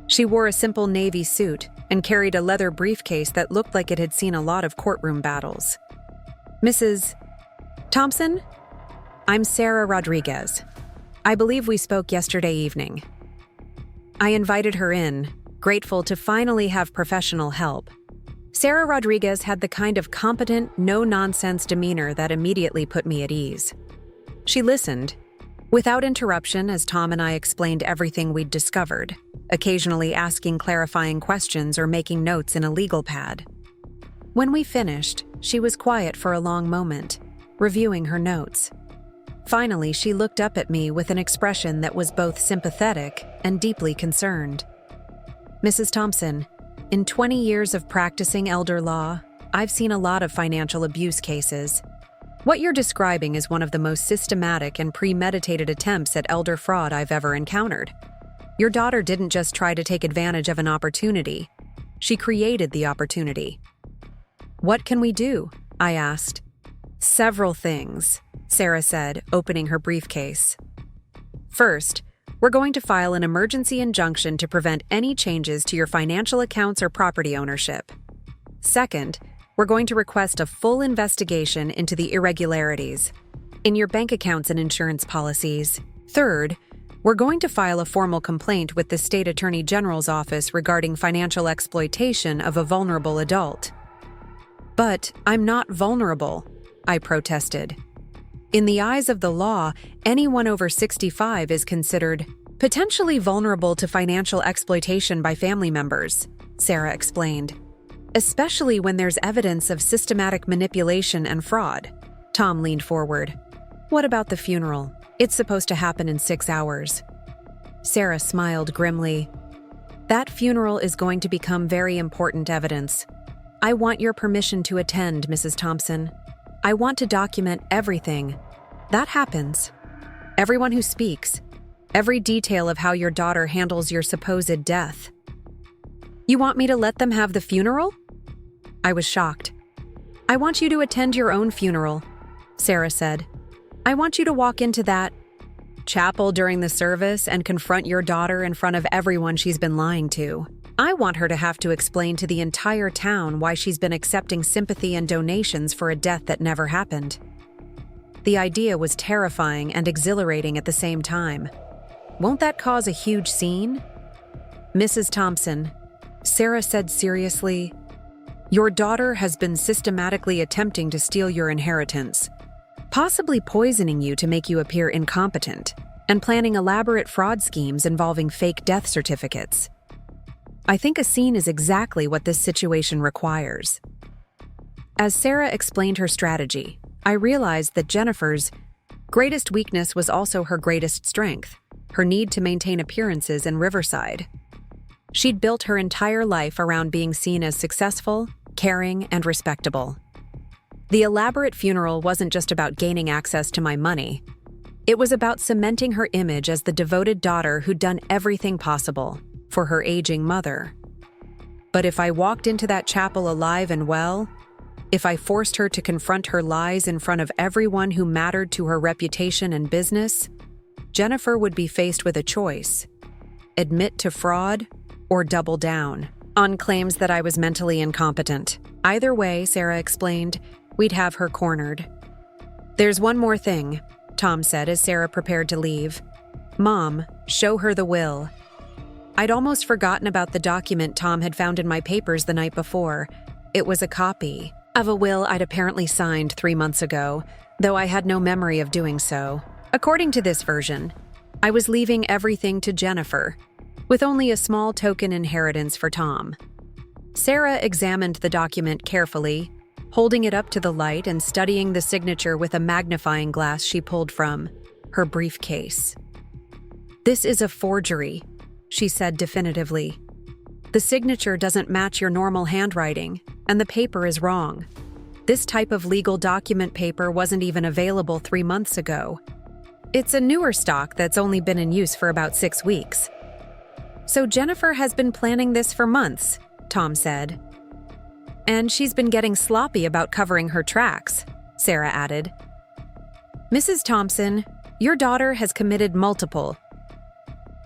She wore a simple navy suit and carried a leather briefcase that looked like it had seen a lot of courtroom battles. Mrs. Thompson? I'm Sarah Rodriguez. I believe we spoke yesterday evening. I invited her in, grateful to finally have professional help. Sarah Rodriguez had the kind of competent, no-nonsense demeanor that immediately put me at ease. She listened, without interruption as Tom and I explained everything we'd discovered, occasionally asking clarifying questions or making notes in a legal pad. When we finished, she was quiet for a long moment, reviewing her notes. Finally, she looked up at me with an expression that was both sympathetic and deeply concerned. Mrs. Thompson, in 20 years of practicing elder law, I've seen a lot of financial abuse cases. What you're describing is one of the most systematic and premeditated attempts at elder fraud I've ever encountered. Your daughter didn't just try to take advantage of an opportunity. She created the opportunity. What can we do? I asked. Several things, Sarah said, opening her briefcase. First, we're going to file an emergency injunction to prevent any changes to your financial accounts or property ownership. Second, we're going to request a full investigation into the irregularities in your bank accounts and insurance policies. Third, we're going to file a formal complaint with the State Attorney General's office regarding financial exploitation of a vulnerable adult. But I'm not vulnerable, I protested. In the eyes of the law, anyone over 65 is considered potentially vulnerable to financial exploitation by family members, Sarah explained, especially when there's evidence of systematic manipulation and fraud. Tom leaned forward. What about the funeral? It's supposed to happen in 6 hours. Sarah smiled grimly. That funeral is going to become very important evidence. I want your permission to attend, Mrs. Thompson. I want to document everything. That happens. Everyone who speaks. Every detail of how your daughter handles your supposed death. You want me to let them have the funeral? I was shocked. I want you to attend your own funeral, Sarah said. I want you to walk into that chapel during the service and confront your daughter in front of everyone she's been lying to. I want her to have to explain to the entire town why she's been accepting sympathy and donations for a death that never happened. The idea was terrifying and exhilarating at the same time. Won't that cause a huge scene? Mrs. Thompson, Sarah said seriously, your daughter has been systematically attempting to steal your inheritance, possibly poisoning you to make you appear incompetent, and planning elaborate fraud schemes involving fake death certificates. I think a scene is exactly what this situation requires. As Sarah explained her strategy, I realized that Jennifer's greatest weakness was also her greatest strength, her need to maintain appearances in Riverside. She'd built her entire life around being seen as successful, caring, and respectable. The elaborate funeral wasn't just about gaining access to my money. It was about cementing her image as the devoted daughter who'd done everything possible for her aging mother. But if I walked into that chapel alive and well, if I forced her to confront her lies in front of everyone who mattered to her reputation and business, Jennifer would be faced with a choice: admit to fraud or double down on claims that I was mentally incompetent. Either way, Sarah explained, we'd have her cornered. There's one more thing, Tom said as Sarah prepared to leave. Mom, show her the will. I'd almost forgotten about the document Tom had found in my papers the night before. It was a copy of a will I'd apparently signed 3 months ago, though I had no memory of doing so. According to this version, I was leaving everything to Jennifer, with only a small token inheritance for Tom. Sarah examined the document carefully, holding it up to the light and studying the signature with a magnifying glass she pulled from her briefcase. This is a forgery, she said definitively. The signature doesn't match your normal handwriting, and the paper is wrong. This type of legal document paper wasn't even available 3 months ago. It's a newer stock that's only been in use for about 6 weeks. So Jennifer has been planning this for months, Tom said. And she's been getting sloppy about covering her tracks, Sarah added. Mrs. Thompson, your daughter has committed multiple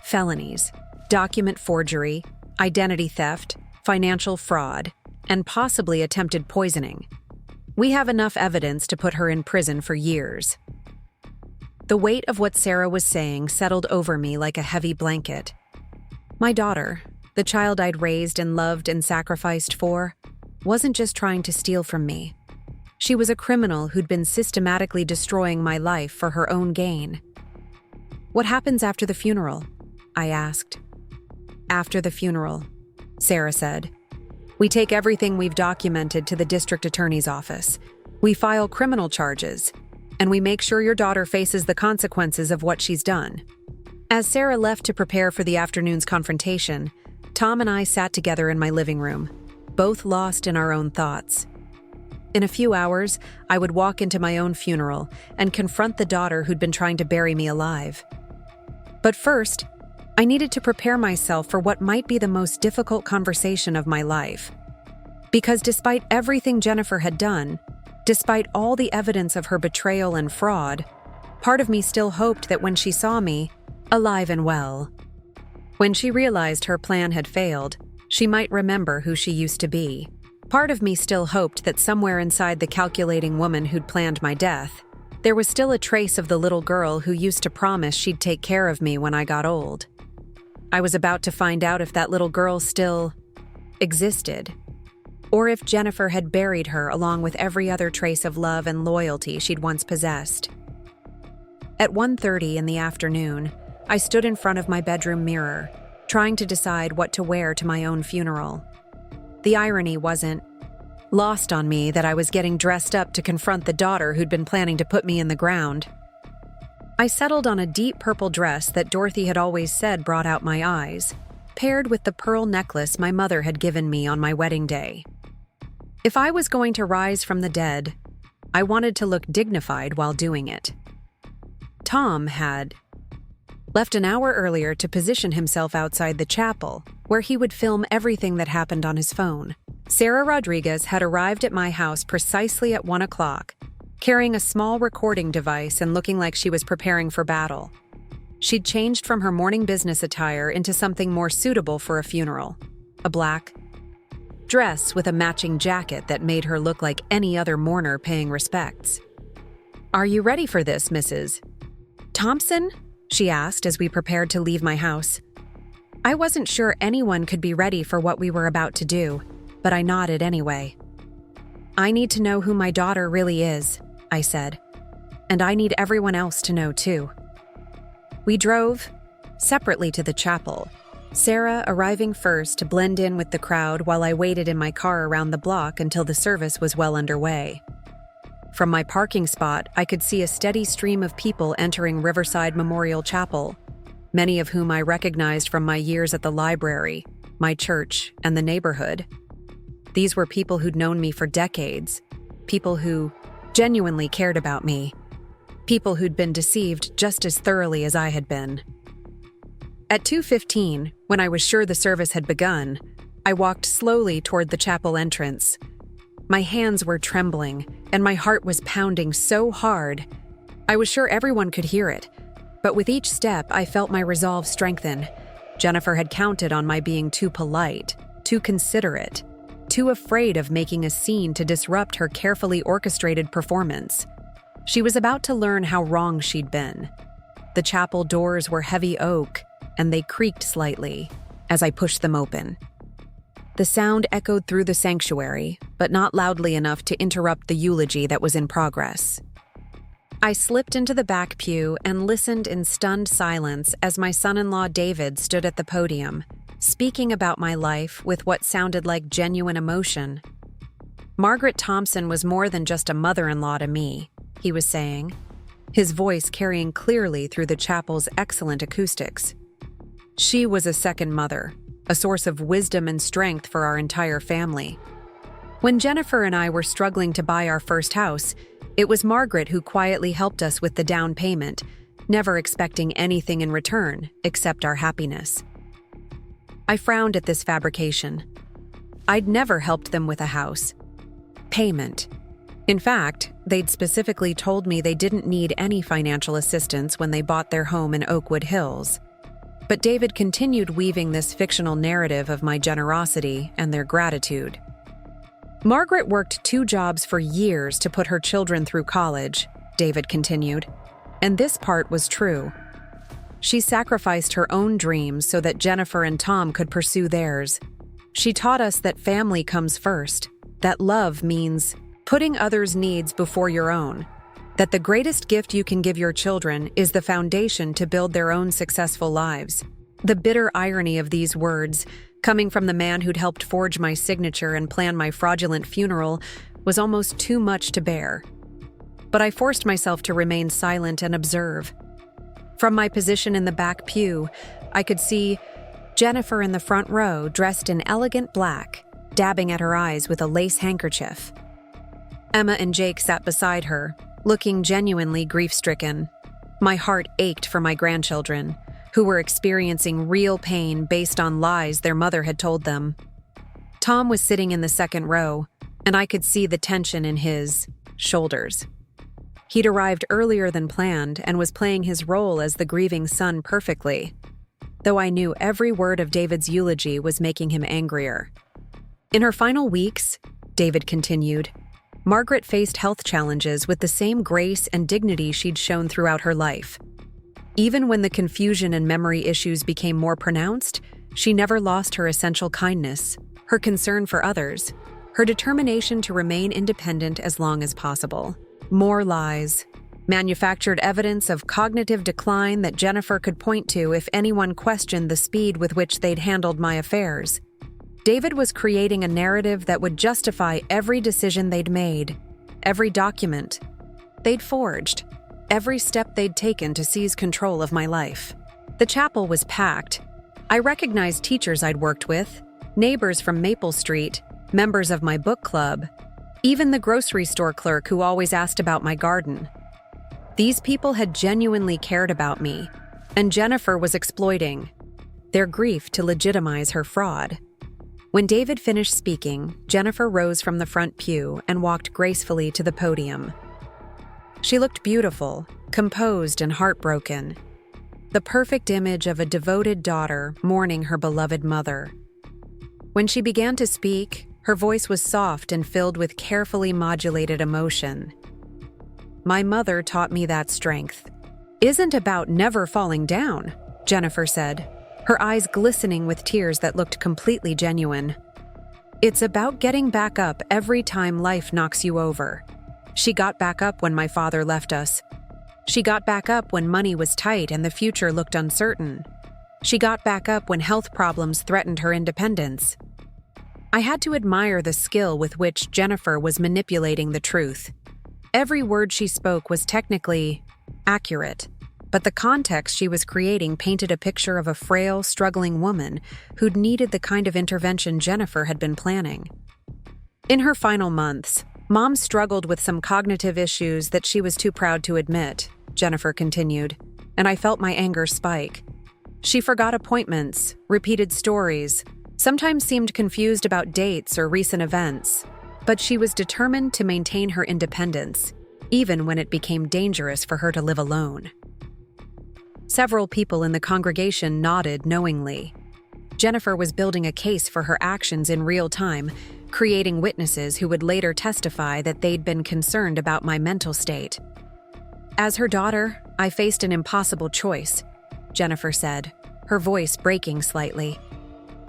felonies: document forgery, identity theft, financial fraud, and possibly attempted poisoning. We have enough evidence to put her in prison for years. The weight of what Sarah was saying settled over me like a heavy blanket. My daughter, the child I'd raised and loved and sacrificed for, wasn't just trying to steal from me. She was a criminal who'd been systematically destroying my life for her own gain. What happens after the funeral? I asked. After the funeral, Sarah said. We take everything we've documented to the district attorney's office. We file criminal charges, and we make sure your daughter faces the consequences of what she's done. As Sarah left to prepare for the afternoon's confrontation, Tom and I sat together in my living room, both lost in our own thoughts. In a few hours, I would walk into my own funeral and confront the daughter who'd been trying to bury me alive. But first, I needed to prepare myself for what might be the most difficult conversation of my life. Because despite everything Jennifer had done, despite all the evidence of her betrayal and fraud, part of me still hoped that when she saw me, alive and well, when she realized her plan had failed, she might remember who she used to be. Part of me still hoped that somewhere inside the calculating woman who'd planned my death, there was still a trace of the little girl who used to promise she'd take care of me when I got old. I was about to find out if that little girl still existed, or if Jennifer had buried her along with every other trace of love and loyalty she'd once possessed. At 1:30 in the afternoon, I stood in front of my bedroom mirror, trying to decide what to wear to my own funeral. The irony wasn't lost on me that I was getting dressed up to confront the daughter who'd been planning to put me in the ground. I settled on a deep purple dress that Dorothy had always said brought out my eyes, paired with the pearl necklace my mother had given me on my wedding day. If I was going to rise from the dead, I wanted to look dignified while doing it. Tom had left an hour earlier to position himself outside the chapel, where he would film everything that happened on his phone. Sarah Rodriguez had arrived at my house precisely at 1 o'clock, carrying a small recording device and looking like she was preparing for battle. She'd changed from her morning business attire into something more suitable for a funeral, a black dress with a matching jacket that made her look like any other mourner paying respects. "Are you ready for this, Mrs. Thompson?" she asked as we prepared to leave my house. I wasn't sure anyone could be ready for what we were about to do, but I nodded anyway. "I need to know who my daughter really is," I said. "And I need everyone else to know too." We drove separately to the chapel, Sarah arriving first to blend in with the crowd while I waited in my car around the block until the service was well underway. From my parking spot, I could see a steady stream of people entering Riverside Memorial Chapel, many of whom I recognized from my years at the library, my church, and the neighborhood. These were people who'd known me for decades, people who genuinely cared about me, people who'd been deceived just as thoroughly as I had been. At 2:15, when I was sure the service had begun, I walked slowly toward the chapel entrance. My hands were trembling, and my heart was pounding so hard. I was sure everyone could hear it, but with each step, I felt my resolve strengthen. Jennifer had counted on my being too polite, too considerate, too afraid of making a scene to disrupt her carefully orchestrated performance. She was about to learn how wrong she'd been. The chapel doors were heavy oak, and they creaked slightly as I pushed them open. The sound echoed through the sanctuary, but not loudly enough to interrupt the eulogy that was in progress. I slipped into the back pew and listened in stunned silence as my son-in-law David stood at the podium, speaking about my life with what sounded like genuine emotion. "Margaret Thompson was more than just a mother-in-law to me," he was saying, his voice carrying clearly through the chapel's excellent acoustics. "She was a second mother, a source of wisdom and strength for our entire family. When Jennifer and I were struggling to buy our first house, it was Margaret who quietly helped us with the down payment, never expecting anything in return except our happiness." I frowned at this fabrication. I'd never helped them with a house. Payment. In fact, they'd specifically told me they didn't need any financial assistance when they bought their home in Oakwood Hills. But David continued weaving this fictional narrative of my generosity and their gratitude. "Margaret worked 2 jobs for years to put her children through college," David continued, and this part was true. She sacrificed her own dreams so that Jennifer and Tom could pursue theirs. She taught us that family comes first, that love means putting others' needs before your own, that the greatest gift you can give your children is the foundation to build their own successful lives. The bitter irony of these words, coming from the man who'd helped forge my signature and plan my fraudulent funeral, was almost too much to bear. But I forced myself to remain silent and observe. From my position in the back pew, I could see Jennifer in the front row, dressed in elegant black, dabbing at her eyes with a lace handkerchief. Emma and Jake sat beside her, looking genuinely grief-stricken. My heart ached for my grandchildren, who were experiencing real pain based on lies their mother had told them. Tom was sitting in the second row, and I could see the tension in his shoulders. He'd arrived earlier than planned and was playing his role as the grieving son perfectly, though I knew every word of David's eulogy was making him angrier. In her final weeks, David continued, Margaret faced health challenges with the same grace and dignity she'd shown throughout her life. Even when the confusion and memory issues became more pronounced, she never lost her essential kindness, her concern for others, her determination to remain independent as long as possible. More lies. Manufactured evidence of cognitive decline that Jennifer could point to if anyone questioned the speed with which they'd handled my affairs. David was creating a narrative that would justify every decision they'd made, every document they'd forged, every step they'd taken to seize control of my life. The chapel was packed. I recognized teachers I'd worked with, neighbors from Maple Street, members of my book club, even the grocery store clerk who always asked about my garden. These people had genuinely cared about me, and Jennifer was exploiting their grief to legitimize her fraud. When David finished speaking, Jennifer rose from the front pew and walked gracefully to the podium. She looked beautiful, composed, and heartbroken, the perfect image of a devoted daughter mourning her beloved mother. When she began to speak, her voice was soft and filled with carefully modulated emotion. "My mother taught me that strength isn't about never falling down," Jennifer said, her eyes glistening with tears that looked completely genuine. "It's about getting back up every time life knocks you over. She got back up when my father left us. She got back up when money was tight and the future looked uncertain. She got back up when health problems threatened her independence." I had to admire the skill with which Jennifer was manipulating the truth. Every word she spoke was technically accurate, but the context she was creating painted a picture of a frail, struggling woman who'd needed the kind of intervention Jennifer had been planning. In her final months, Mom struggled with some cognitive issues that she was too proud to admit, Jennifer continued, and I felt my anger spike. She forgot appointments, repeated stories, sometimes seemed confused about dates or recent events, but she was determined to maintain her independence, even when it became dangerous for her to live alone. Several people in the congregation nodded knowingly. Jennifer was building a case for her actions in real time, creating witnesses who would later testify that they'd been concerned about my mental state. As her daughter, I faced an impossible choice, Jennifer said, her voice breaking slightly.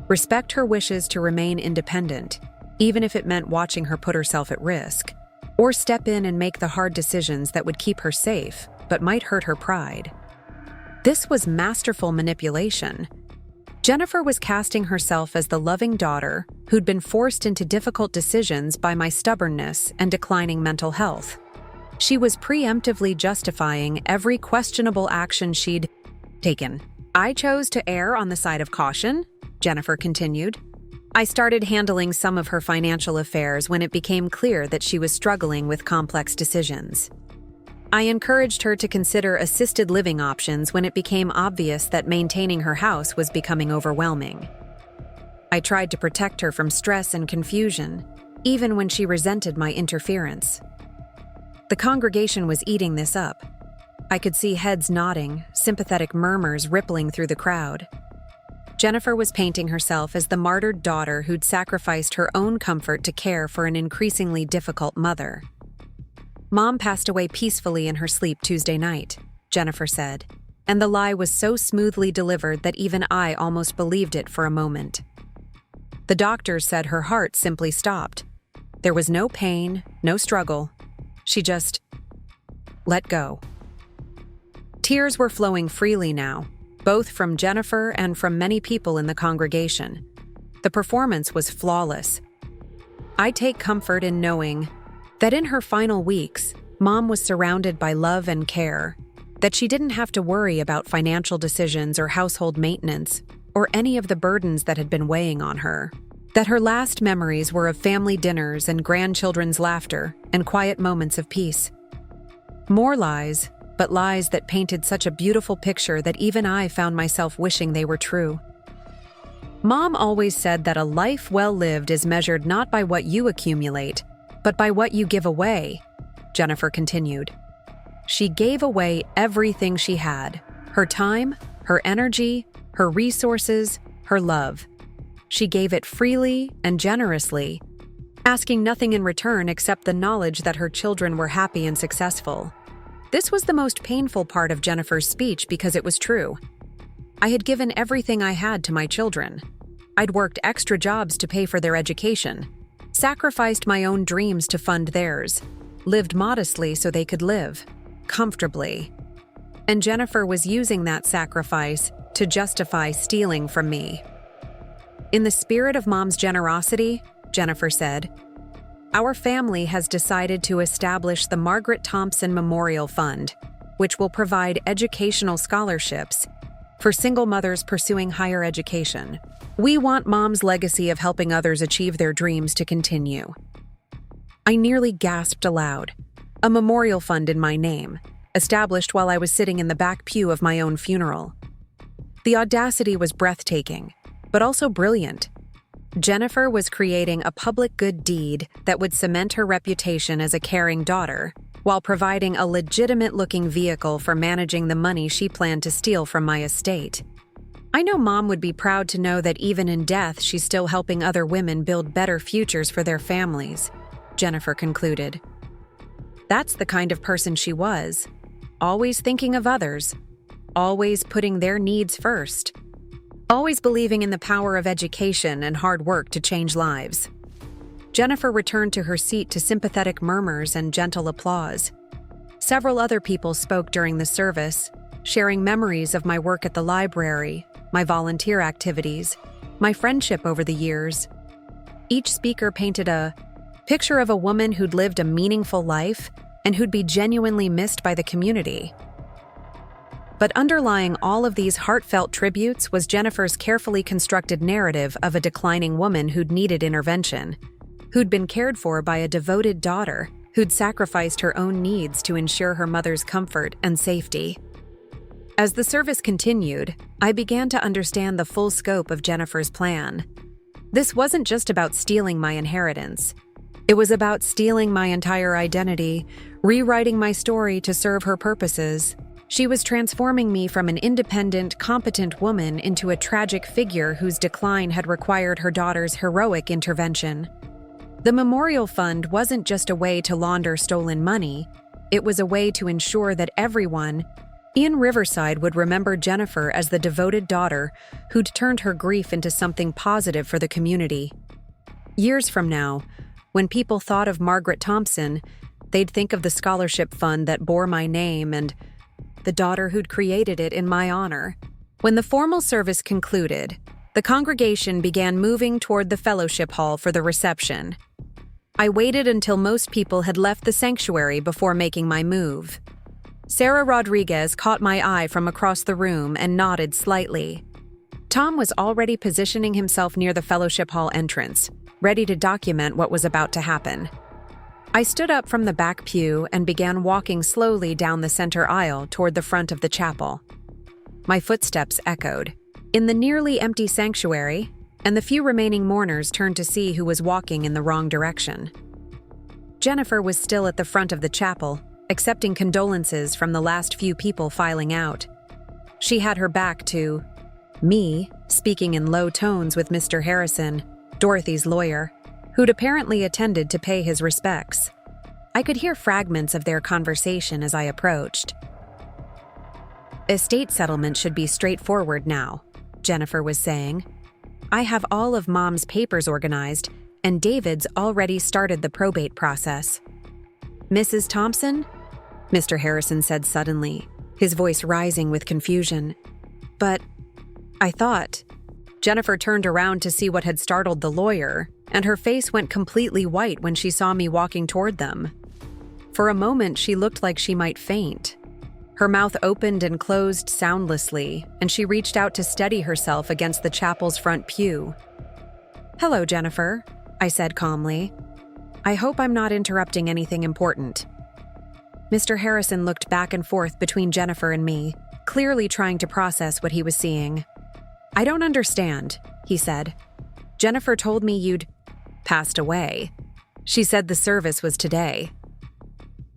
Respect her wishes to remain independent, even if it meant watching her put herself at risk, or step in and make the hard decisions that would keep her safe, but might hurt her pride. This was masterful manipulation. Jennifer was casting herself as the loving daughter who'd been forced into difficult decisions by my stubbornness and declining mental health. She was preemptively justifying every questionable action she'd taken. "I chose to err on the side of caution," Jennifer continued. "I started handling some of her financial affairs when it became clear that she was struggling with complex decisions. I encouraged her to consider assisted living options when it became obvious that maintaining her house was becoming overwhelming. I tried to protect her from stress and confusion, even when she resented my interference." The congregation was eating this up. I could see heads nodding, sympathetic murmurs rippling through the crowd. Jennifer was painting herself as the martyred daughter who'd sacrificed her own comfort to care for an increasingly difficult mother. "Mom passed away peacefully in her sleep Tuesday night," Jennifer said, and the lie was so smoothly delivered that even I almost believed it for a moment. "The doctors said her heart simply stopped. There was no pain, no struggle. She just let go." Tears were flowing freely now, both from Jennifer and from many people in the congregation. The performance was flawless. I take comfort in knowing that in her final weeks, Mom was surrounded by love and care, that she didn't have to worry about financial decisions or household maintenance, or any of the burdens that had been weighing on her, that her last memories were of family dinners and grandchildren's laughter and quiet moments of peace. More lies, but lies that painted such a beautiful picture that even I found myself wishing they were true. Mom always said that a life well lived is measured not by what you accumulate, but by what you give away, Jennifer continued. She gave away everything she had, her time, her energy, her resources, her love. She gave it freely and generously, asking nothing in return except the knowledge that her children were happy and successful. This was the most painful part of Jennifer's speech because it was true. I had given everything I had to my children. I'd worked extra jobs to pay for their education, sacrificed my own dreams to fund theirs, lived modestly so they could live comfortably. And Jennifer was using that sacrifice to justify stealing from me. In the spirit of Mom's generosity, Jennifer said, our family has decided to establish the Margaret Thompson Memorial Fund, which will provide educational scholarships for single mothers pursuing higher education. We want Mom's legacy of helping others achieve their dreams to continue. I nearly gasped aloud. A memorial fund in my name. established while I was sitting in the back pew of my own funeral. The audacity was breathtaking, but also brilliant. Jennifer was creating a public good deed that would cement her reputation as a caring daughter, while providing a legitimate-looking vehicle for managing the money she planned to steal from my estate. I know Mom would be proud to know that even in death, she's still helping other women build better futures for their families, Jennifer concluded. That's the kind of person she was, always thinking of others, always putting their needs first, always believing in the power of education and hard work to change lives. Jennifer returned to her seat to sympathetic murmurs and gentle applause. Several other people spoke during the service, sharing memories of my work at the library, my volunteer activities, my friendship over the years. Each speaker painted a picture of a woman who'd lived a meaningful life and who'd be genuinely missed by the community. But underlying all of these heartfelt tributes was Jennifer's carefully constructed narrative of a declining woman who'd needed intervention, who'd been cared for by a devoted daughter, who'd sacrificed her own needs to ensure her mother's comfort and safety. As the service continued, I began to understand the full scope of Jennifer's plan. This wasn't just about stealing my inheritance. It was about stealing my entire identity, rewriting my story to serve her purposes. She was transforming me from an independent, competent woman into a tragic figure whose decline had required her daughter's heroic intervention. The memorial fund wasn't just a way to launder stolen money, it was a way to ensure that everyone in Riverside would remember Jennifer as the devoted daughter who'd turned her grief into something positive for the community. Years from now, when people thought of Margaret Thompson, they'd think of the scholarship fund that bore my name and the daughter who'd created it in my honor. When the formal service concluded, the congregation began moving toward the fellowship hall for the reception. I waited until most people had left the sanctuary before making my move. Sarah Rodriguez caught my eye from across the room and nodded slightly. Tom was already positioning himself near the fellowship hall entrance, ready to document what was about to happen. I stood up from the back pew and began walking slowly down the center aisle toward the front of the chapel. My footsteps echoed in the nearly empty sanctuary, and the few remaining mourners turned to see who was walking in the wrong direction. Jennifer was still at the front of the chapel, accepting condolences from the last few people filing out. She had her back to me, speaking in low tones with Mr. Harrison, Dorothy's lawyer, who'd apparently attended to pay his respects. I could hear fragments of their conversation as I approached. Estate settlement should be straightforward now, Jennifer was saying. I have all of Mom's papers organized, and David's already started the probate process. Mrs. Thompson? Mr. Harrison said suddenly, his voice rising with confusion. But I thought. Jennifer turned around to see what had startled the lawyer, and her face went completely white when she saw me walking toward them. For a moment, she looked like she might faint. Her mouth opened and closed soundlessly, and she reached out to steady herself against the chapel's front pew. "Hello, Jennifer," I said calmly. "I hope I'm not interrupting anything important." Mr. Harrison looked back and forth between Jennifer and me, clearly trying to process what he was seeing. "I don't understand," he said. "Jennifer told me you'd passed away. She said the service was today."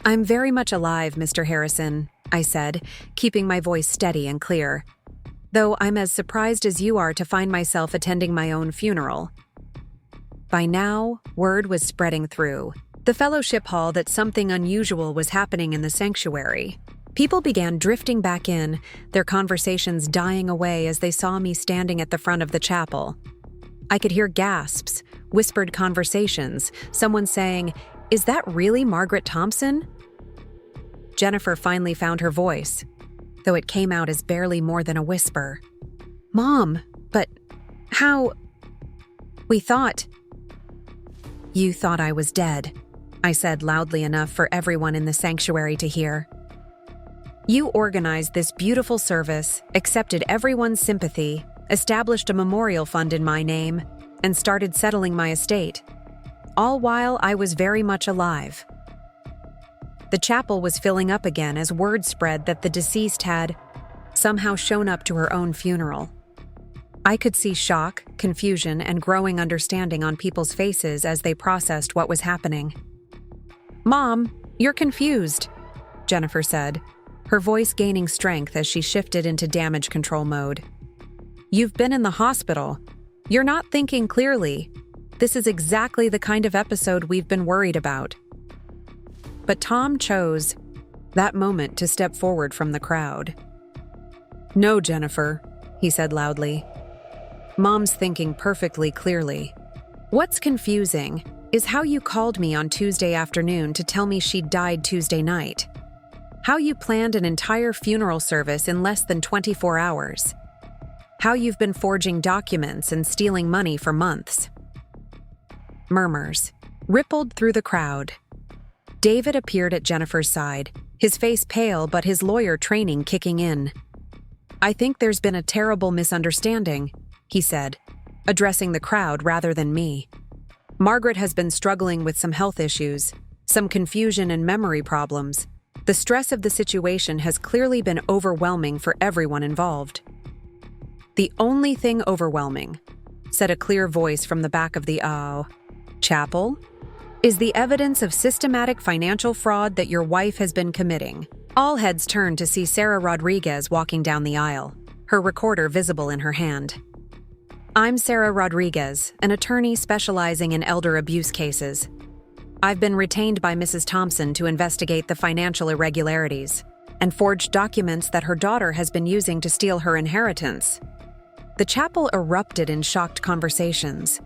"I'm very much alive, Mr. Harrison," I said, keeping my voice steady and clear. "Though I'm as surprised as you are to find myself attending my own funeral." By now, word was spreading through the fellowship hall that something unusual was happening in the sanctuary. People began drifting back in, their conversations dying away as they saw me standing at the front of the chapel. I could hear gasps, whispered conversations, someone saying, "Is that really Margaret Thompson?" Jennifer finally found her voice, though it came out as barely more than a whisper. "Mom, but how? We thought—" "You thought I was dead," I said loudly enough for everyone in the sanctuary to hear. "You organized this beautiful service, accepted everyone's sympathy, established a memorial fund in my name, and started settling my estate, all while I was very much alive." The chapel was filling up again as word spread that the deceased had somehow shown up to her own funeral. I could see shock, confusion, and growing understanding on people's faces as they processed what was happening. "Mom, you're confused," Jennifer said, her voice gaining strength as she shifted into damage control mode. "You've been in the hospital. You're not thinking clearly. This is exactly the kind of episode we've been worried about." But Tom chose that moment to step forward from the crowd. "No, Jennifer," he said loudly. "Mom's thinking perfectly clearly. What's confusing is how you called me on Tuesday afternoon to tell me she died Tuesday night. How you planned an entire funeral service in less than 24 hours. How you've been forging documents and stealing money for months." Murmurs rippled through the crowd. David appeared at Jennifer's side, his face pale but his lawyer training kicking in. "I think there's been a terrible misunderstanding," he said, addressing the crowd rather than me. "Margaret has been struggling with some health issues, some confusion and memory problems. The stress of the situation has clearly been overwhelming for everyone involved." "The only thing overwhelming," said a clear voice from the back of the chapel, "is the evidence of systematic financial fraud that your wife has been committing." All heads turned to see Sarah Rodriguez walking down the aisle, her recorder visible in her hand. "I'm Sarah Rodriguez, an attorney specializing in elder abuse cases. I've been retained by Mrs. Thompson to investigate the financial irregularities and forged documents that her daughter has been using to steal her inheritance." The chapel erupted in shocked conversations.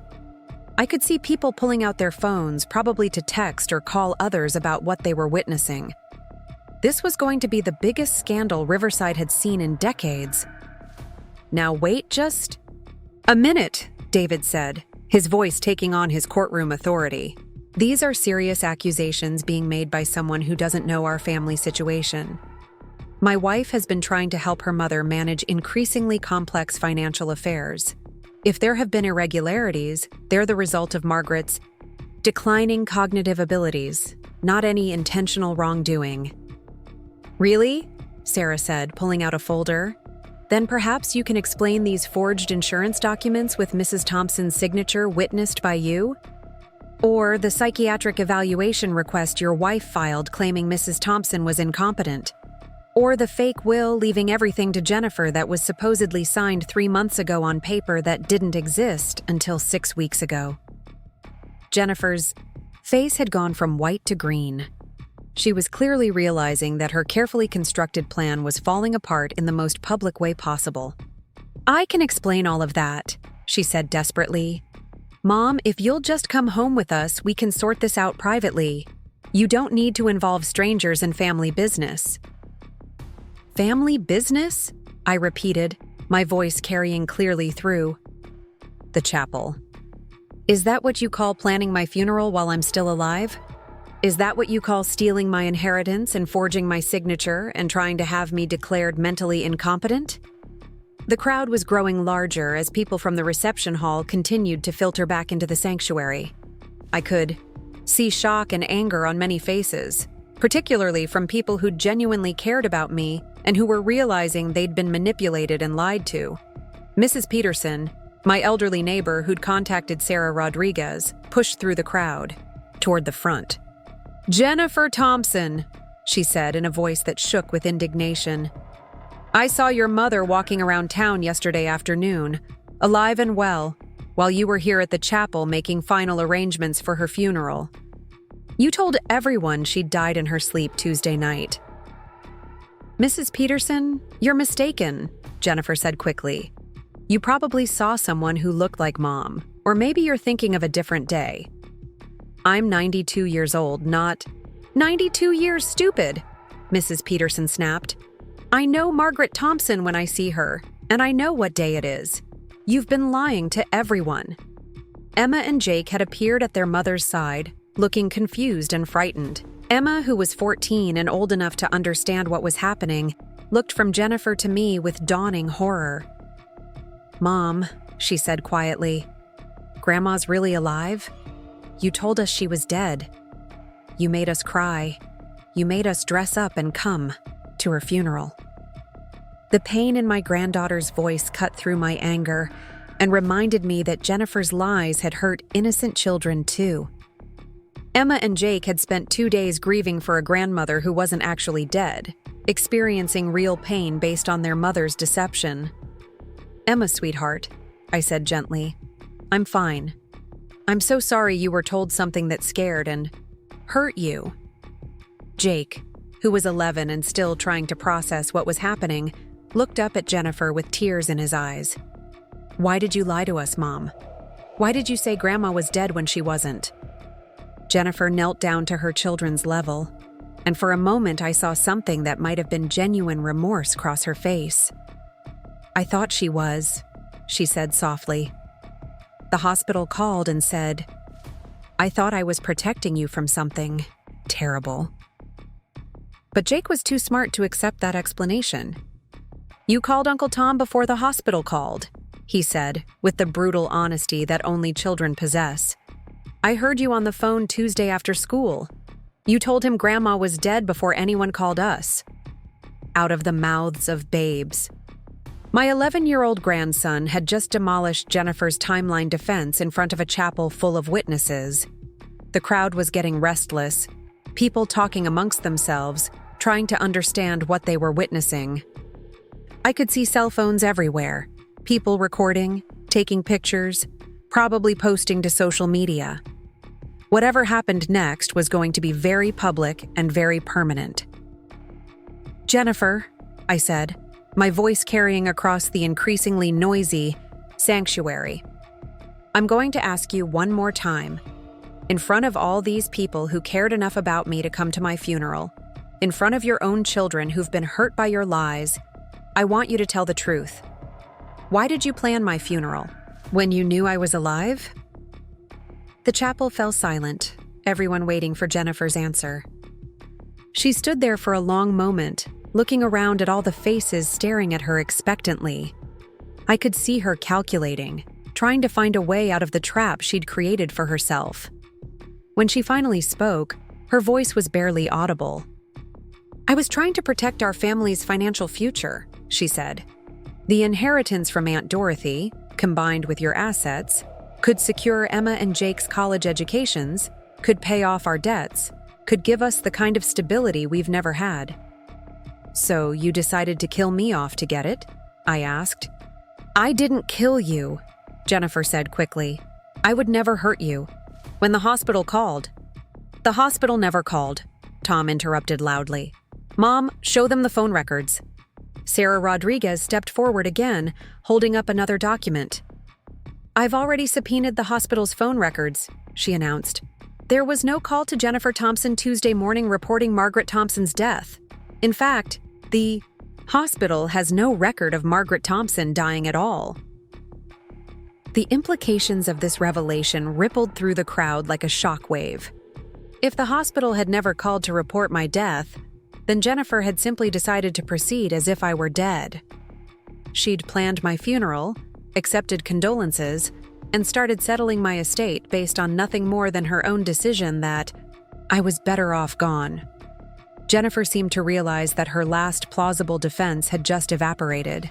I could see people pulling out their phones, probably to text or call others about what they were witnessing. This was going to be the biggest scandal Riverside had seen in decades. "Now wait just a minute," David said, his voice taking on his courtroom authority. "These are serious accusations being made by someone who doesn't know our family situation. My wife has been trying to help her mother manage increasingly complex financial affairs. If there have been irregularities, they're the result of Margaret's declining cognitive abilities, not any intentional wrongdoing." "Really?" Sarah said, pulling out a folder. "Then perhaps you can explain these forged insurance documents with Mrs. Thompson's signature witnessed by you? Or the psychiatric evaluation request your wife filed claiming Mrs. Thompson was incompetent? Or the fake will leaving everything to Jennifer that was supposedly signed 3 months ago on paper that didn't exist until 6 weeks ago?" Jennifer's face had gone from white to green. She was clearly realizing that her carefully constructed plan was falling apart in the most public way possible. "I can explain all of that," she said desperately. "Mom, if you'll just come home with us, we can sort this out privately. You don't need to involve strangers in family business." "Family business?" I repeated, my voice carrying clearly through the chapel. "Is that what you call planning my funeral while I'm still alive? Is that what you call stealing my inheritance and forging my signature and trying to have me declared mentally incompetent?" The crowd was growing larger as people from the reception hall continued to filter back into the sanctuary. I could see shock and anger on many faces, particularly from people who genuinely cared about me and who were realizing they'd been manipulated and lied to. Mrs. Peterson, my elderly neighbor who'd contacted Sarah Rodriguez, pushed through the crowd, toward the front. "Jennifer Thompson," she said in a voice that shook with indignation. "I saw your mother walking around town yesterday afternoon, alive and well, while you were here at the chapel making final arrangements for her funeral. You told everyone she'd died in her sleep Tuesday night." "Mrs. Peterson, you're mistaken," Jennifer said quickly. "You probably saw someone who looked like Mom, or maybe you're thinking of a different day. I'm 92 years old, not 92 years, stupid," Mrs. Peterson snapped. "I know Margaret Thompson when I see her, and I know what day it is. You've been lying to everyone." Emma and Jake had appeared at their mother's side, looking confused and frightened. Emma, who was 14 and old enough to understand what was happening, looked from Jennifer to me with dawning horror. "Mom," she said quietly, "Grandma's really alive? You told us she was dead. You made us cry. you made us dress up and come to her funeral." The pain in my granddaughter's voice cut through my anger and reminded me that Jennifer's lies had hurt innocent children too. Emma and Jake had spent 2 days grieving for a grandmother who wasn't actually dead, experiencing real pain based on their mother's deception. "Emma, sweetheart," I said gently, "I'm fine. I'm so sorry you were told something that scared and hurt you." Jake, who was 11 and still trying to process what was happening, looked up at Jennifer with tears in his eyes. "Why did you lie to us, Mom? Why did you say Grandma was dead when she wasn't?" Jennifer knelt down to her children's level, and for a moment I saw something that might have been genuine remorse cross her face. "I thought she was," she said softly. "The hospital called and said, I thought I was protecting you from something terrible." But Jake was too smart to accept that explanation. "You called Uncle Tom before the hospital called," he said, with the brutal honesty that only children possess. "I heard you on the phone Tuesday after school. You told him Grandma was dead before anyone called us." Out of the mouths of babes. My 11-year-old grandson had just demolished Jennifer's timeline defense in front of a chapel full of witnesses. The crowd was getting restless, people talking amongst themselves, trying to understand what they were witnessing. I could see cell phones everywhere, people recording, taking pictures, probably posting to social media. Whatever happened next was going to be very public and very permanent. "Jennifer," I said, my voice carrying across the increasingly noisy sanctuary, "I'm going to ask you one more time, in front of all these people who cared enough about me to come to my funeral, in front of your own children who've been hurt by your lies, I want you to tell the truth. Why did you plan my funeral? When you knew I was alive?" The chapel fell silent, everyone waiting for Jennifer's answer. She stood there for a long moment, looking around at all the faces staring at her expectantly. I could see her calculating, trying to find a way out of the trap she'd created for herself. When she finally spoke, her voice was barely audible. "I was trying to protect our family's financial future," she said. "The inheritance from Aunt Dorothy, combined with your assets, could secure Emma and Jake's college educations, could pay off our debts, could give us the kind of stability we've never had." "So you decided to kill me off to get it?" I asked. "I didn't kill you," Jennifer said quickly. "I would never hurt you. When the hospital called—" "The hospital never called," Tom interrupted loudly. "Mom, show them the phone records." Sarah Rodriguez stepped forward again, holding up another document. "I've already subpoenaed the hospital's phone records," she announced. "There was no call to Jennifer Thompson Tuesday morning reporting Margaret Thompson's death. In fact, the hospital has no record of Margaret Thompson dying at all." The implications of this revelation rippled through the crowd like a shockwave. If the hospital had never called to report my death, then Jennifer had simply decided to proceed as if I were dead. She'd planned my funeral, accepted condolences, and started settling my estate based on nothing more than her own decision that I was better off gone. Jennifer seemed to realize that her last plausible defense had just evaporated.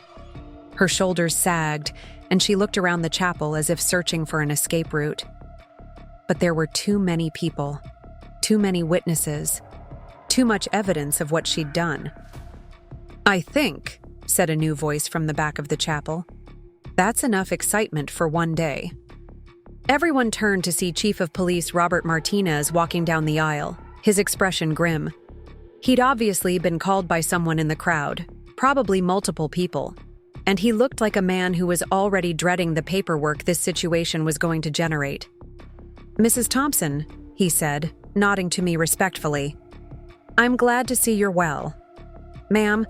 Her shoulders sagged, and she looked around the chapel as if searching for an escape route. But there were too many people, too many witnesses, too much evidence of what she'd done. "I think," said a new voice from the back of the chapel, "that's enough excitement for one day." Everyone turned to see Chief of Police Robert Martinez walking down the aisle, his expression grim. He'd obviously been called by someone in the crowd, probably multiple people, and he looked like a man who was already dreading the paperwork this situation was going to generate. "Mrs. Thompson," he said, nodding to me respectfully, "I'm glad to see you're well. Ma'am,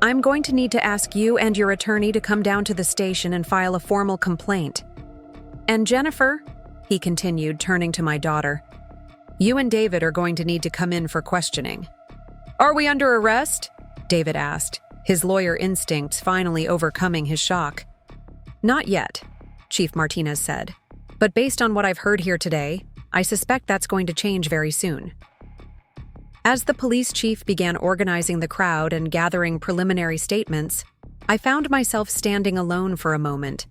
I'm going to need to ask you and your attorney to come down to the station and file a formal complaint. And Jennifer," he continued, turning to my daughter, "you and David are going to need to come in for questioning." "Are we under arrest?" David asked, his lawyer instincts finally overcoming his shock. "Not yet," Chief Martinez said, "but based on what I've heard here today, I suspect that's going to change very soon." As the police chief began organizing the crowd and gathering preliminary statements, I found myself standing alone for a moment,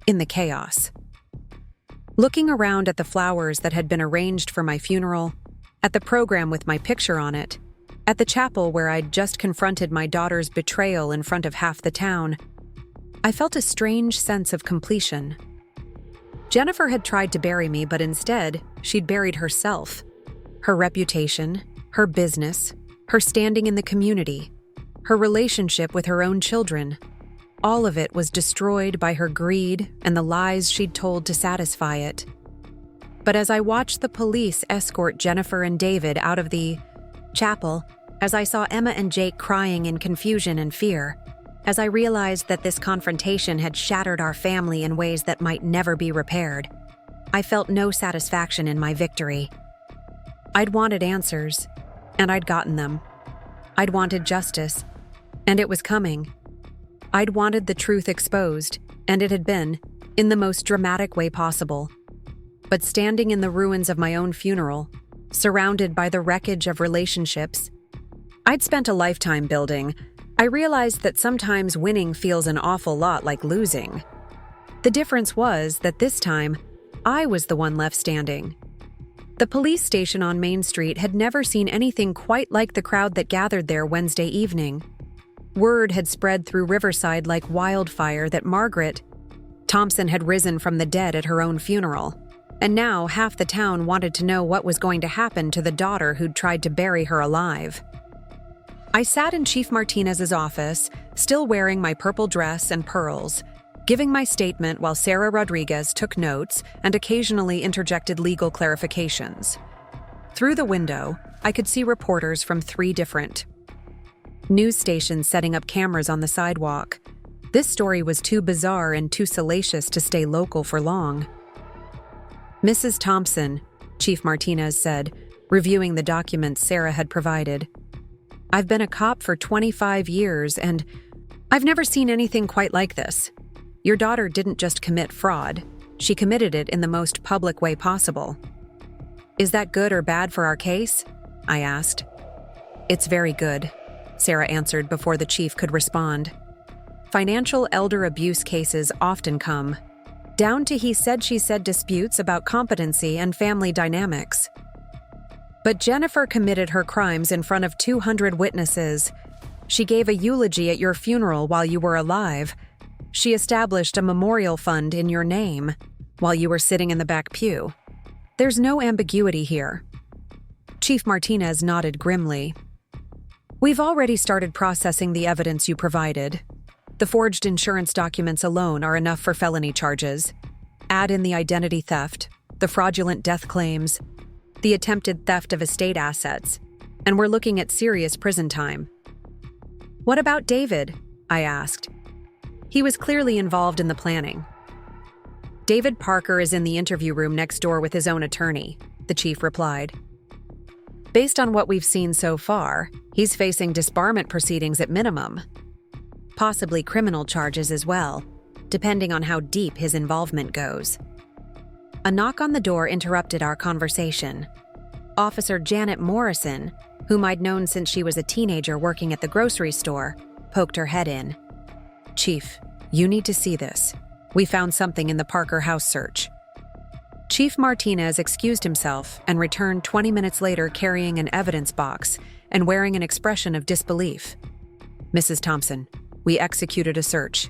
in the chaos. Looking around at the flowers that had been arranged for my funeral, at the program with my picture on it, at the chapel where I'd just confronted my daughter's betrayal in front of half the town, I felt a strange sense of completion. Jennifer had tried to bury me, but instead, she'd buried herself. Her reputation, her business, her standing in the community, her relationship with her own children. All of it was destroyed by her greed and the lies she'd told to satisfy it. But as I watched the police escort Jennifer and David out of the chapel, as I saw Emma and Jake crying in confusion and fear, as I realized that this confrontation had shattered our family in ways that might never be repaired, I felt no satisfaction in my victory. I'd wanted answers, and I'd gotten them. I'd wanted justice, and it was coming. I'd wanted the truth exposed, and it had been, in the most dramatic way possible. But standing in the ruins of my own funeral, surrounded by the wreckage of relationships I'd spent a lifetime building, I realized that sometimes winning feels an awful lot like losing. The difference was that this time, I was the one left standing. The police station on Main Street had never seen anything quite like the crowd that gathered there Wednesday evening. Word had spread through Riverside like wildfire that Margaret Thompson had risen from the dead at her own funeral, and now half the town wanted to know what was going to happen to the daughter who'd tried to bury her alive. I sat in Chief Martinez's office, still wearing my purple dress and pearls, giving my statement while Sarah Rodriguez took notes and occasionally interjected legal clarifications. Through the window, I could see reporters from 3 different news stations setting up cameras on the sidewalk. This story was too bizarre and too salacious to stay local for long. "Mrs. Thompson," Chief Martinez said, reviewing the documents Sarah had provided, "I've been a cop for 25 years, and I've never seen anything quite like this. Your daughter didn't just commit fraud, she committed it in the most public way possible." "Is that good or bad for our case?" I asked. "It's very good," Sarah answered before the chief could respond. "Financial elder abuse cases often come down to he said she said disputes about competency and family dynamics. But Jennifer committed her crimes in front of 200 witnesses. She gave a eulogy at your funeral while you were alive. She established a memorial fund in your name while you were sitting in the back pew. There's no ambiguity here." Chief Martinez nodded grimly. "We've already started processing the evidence you provided. The forged insurance documents alone are enough for felony charges. Add in the identity theft, the fraudulent death claims, the attempted theft of estate assets, and we're looking at serious prison time." "What about David?" I asked. "He was clearly involved in the planning." "David Parker is in the interview room next door with his own attorney," the chief replied. "Based on what we've seen so far, he's facing disbarment proceedings at minimum. Possibly criminal charges as well, depending on how deep his involvement goes." A knock on the door interrupted our conversation. Officer Janet Morrison, whom I'd known since she was a teenager working at the grocery store, poked her head in. "Chief, you need to see this. We found something in the Parker house search." Chief Martinez excused himself and returned 20 minutes later carrying an evidence box and wearing an expression of disbelief. "Mrs. Thompson, we executed a search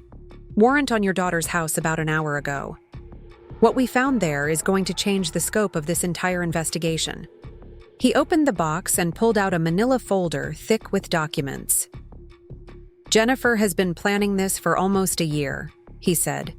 warrant on your daughter's house about an hour ago. What we found there is going to change the scope of this entire investigation." He opened the box and pulled out a manila folder thick with documents. "Jennifer has been planning this for almost a year," he said.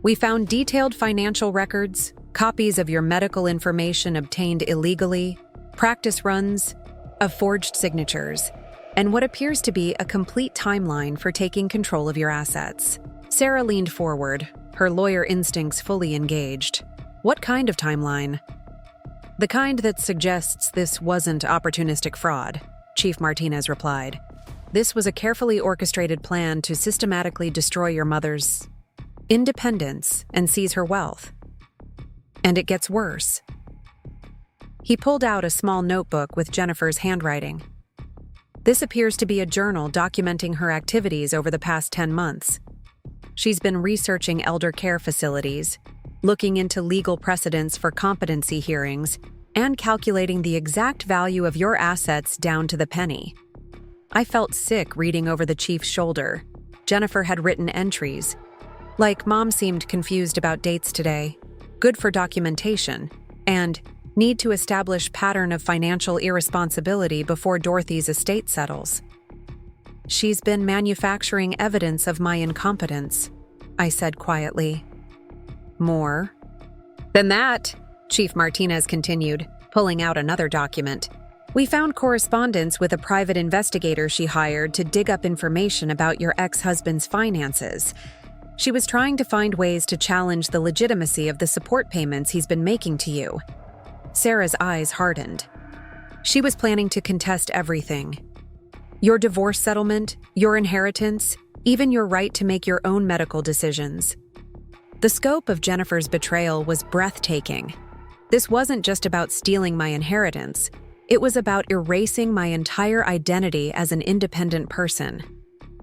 "We found detailed financial records, copies of your medical information obtained illegally, practice runs of forged signatures, and what appears to be a complete timeline for taking control of your assets." Sarah leaned forward, her lawyer instincts fully engaged. "What kind of timeline?" "The kind that suggests this wasn't opportunistic fraud," Chief Martinez replied. "This was a carefully orchestrated plan to systematically destroy your mother's independence and seize her wealth. And it gets worse." He pulled out a small notebook with Jennifer's handwriting. This appears to be a journal documenting her activities over the past 10 months. She's been researching elder care facilities, looking into legal precedents for competency hearings, and calculating the exact value of your assets down to the penny. I felt sick reading over the chief's shoulder. Jennifer had written entries. Like, Mom seemed confused about dates today, good for documentation, and need to establish pattern of financial irresponsibility before Dorothy's estate settles. She's been manufacturing evidence of my incompetence, I said quietly. More than that, Chief Martinez continued, pulling out another document. We found correspondence with a private investigator she hired to dig up information about your ex-husband's finances. She was trying to find ways to challenge the legitimacy of the support payments he's been making to you. Sarah's eyes hardened. She was planning to contest everything. Your divorce settlement, your inheritance, even your right to make your own medical decisions. The scope of Jennifer's betrayal was breathtaking. This wasn't just about stealing my inheritance. It was about erasing my entire identity as an independent person.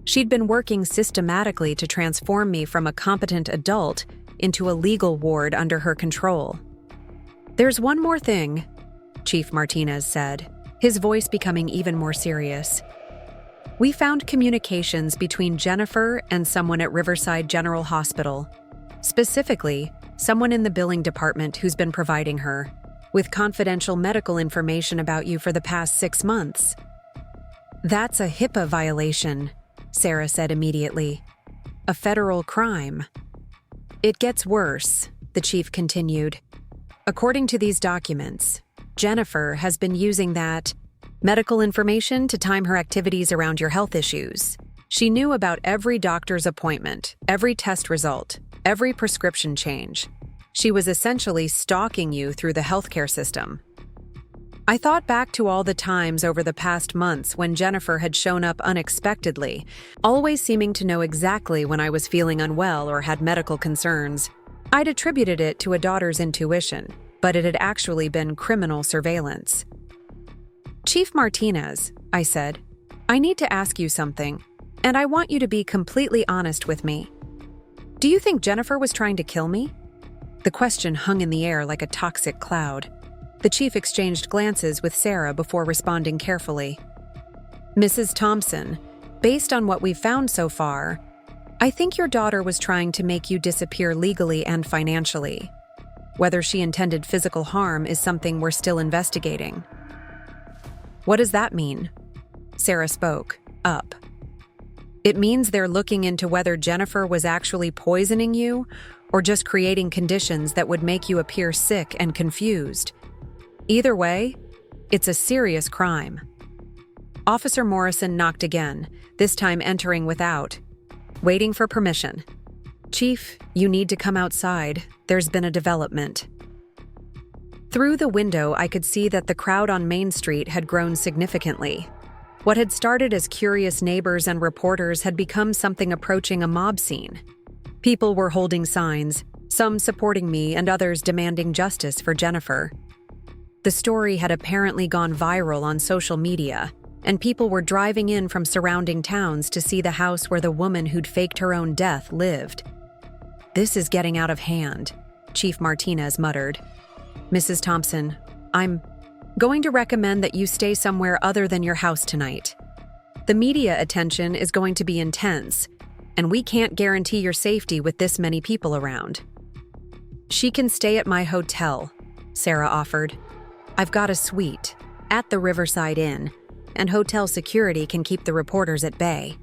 She'd been working systematically to transform me from a competent adult into a legal ward under her control. There's one more thing, Chief Martinez said, his voice becoming even more serious. We found communications between Jennifer and someone at Riverside General Hospital, specifically someone in the billing department who's been providing her with confidential medical information about you for the past 6 months. That's a HIPAA violation, Sarah said immediately. A federal crime. It gets worse, the chief continued. According to these documents, Jennifer has been using that medical information to time her activities around your health issues. She knew about every doctor's appointment, every test result, every prescription change. She was essentially stalking you through the healthcare system. I thought back to all the times over the past months when Jennifer had shown up unexpectedly, always seeming to know exactly when I was feeling unwell or had medical concerns. I'd attributed it to a daughter's intuition, but it had actually been criminal surveillance. Chief Martinez, I said, I need to ask you something, and I want you to be completely honest with me. Do you think Jennifer was trying to kill me? The question hung in the air like a toxic cloud. The chief exchanged glances with Sarah before responding carefully. Mrs. Thompson, based on what we've found so far, I think your daughter was trying to make you disappear legally and financially. Whether she intended physical harm is something we're still investigating. What does that mean? Sarah spoke, up. It means they're looking into whether Jennifer was actually poisoning you or just creating conditions that would make you appear sick and confused. Either way, it's a serious crime. Officer Morrison knocked again, this time entering without, waiting for permission. Chief, you need to come outside. There's been a development. Through the window, I could see that the crowd on Main Street had grown significantly. What had started as curious neighbors and reporters had become something approaching a mob scene. People were holding signs, some supporting me and others demanding justice for Jennifer. The story had apparently gone viral on social media, and people were driving in from surrounding towns to see the house where the woman who'd faked her own death lived. This is getting out of hand, Chief Martinez muttered. Mrs. Thompson, I'm going to recommend that you stay somewhere other than your house tonight. The media attention is going to be intense, and we can't guarantee your safety with this many people around. She can stay at my hotel, Sarah offered. I've got a suite at the Riverside Inn, and hotel security can keep the reporters at bay.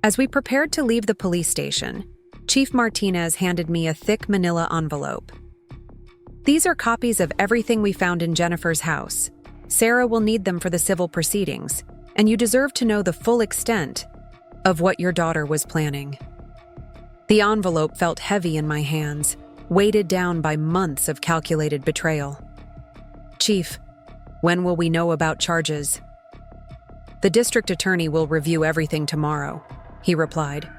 As we prepared to leave the police station, Chief Martinez handed me a thick manila envelope. These are copies of everything we found in Jennifer's house. Sarah will need them for the civil proceedings, and you deserve to know the full extent of what your daughter was planning. The envelope felt heavy in my hands, weighted down by months of calculated betrayal. Chief, when will we know about charges? The district attorney will review everything tomorrow, he replied.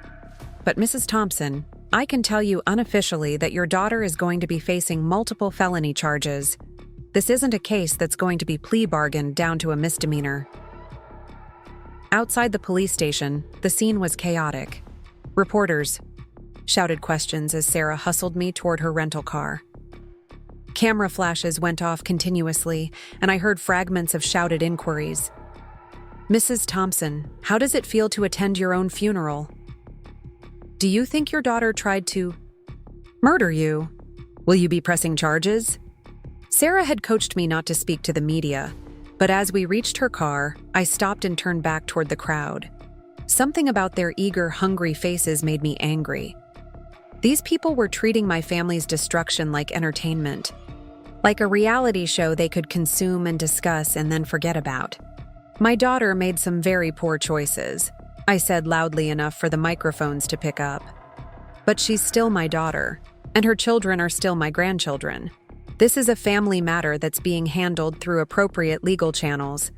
But Mrs. Thompson, I can tell you unofficially that your daughter is going to be facing multiple felony charges. This isn't a case that's going to be plea bargained down to a misdemeanor. Outside the police station, the scene was chaotic. "Reporters," shouted questions as Sarah hustled me toward her rental car. Camera flashes went off continuously, and I heard fragments of shouted inquiries. "Mrs. Thompson, how does it feel to attend your own funeral? Do you think your daughter tried to murder you? Will you be pressing charges?" Sarah had coached me not to speak to the media, but as we reached her car, I stopped and turned back toward the crowd. Something about their eager, hungry faces made me angry. These people were treating my family's destruction like entertainment, like a reality show they could consume and discuss and then forget about. "My daughter made some very poor choices," I said loudly enough for the microphones to pick up. "But she's still my daughter, and her children are still my grandchildren. This is a family matter that's being handled through appropriate legal channels.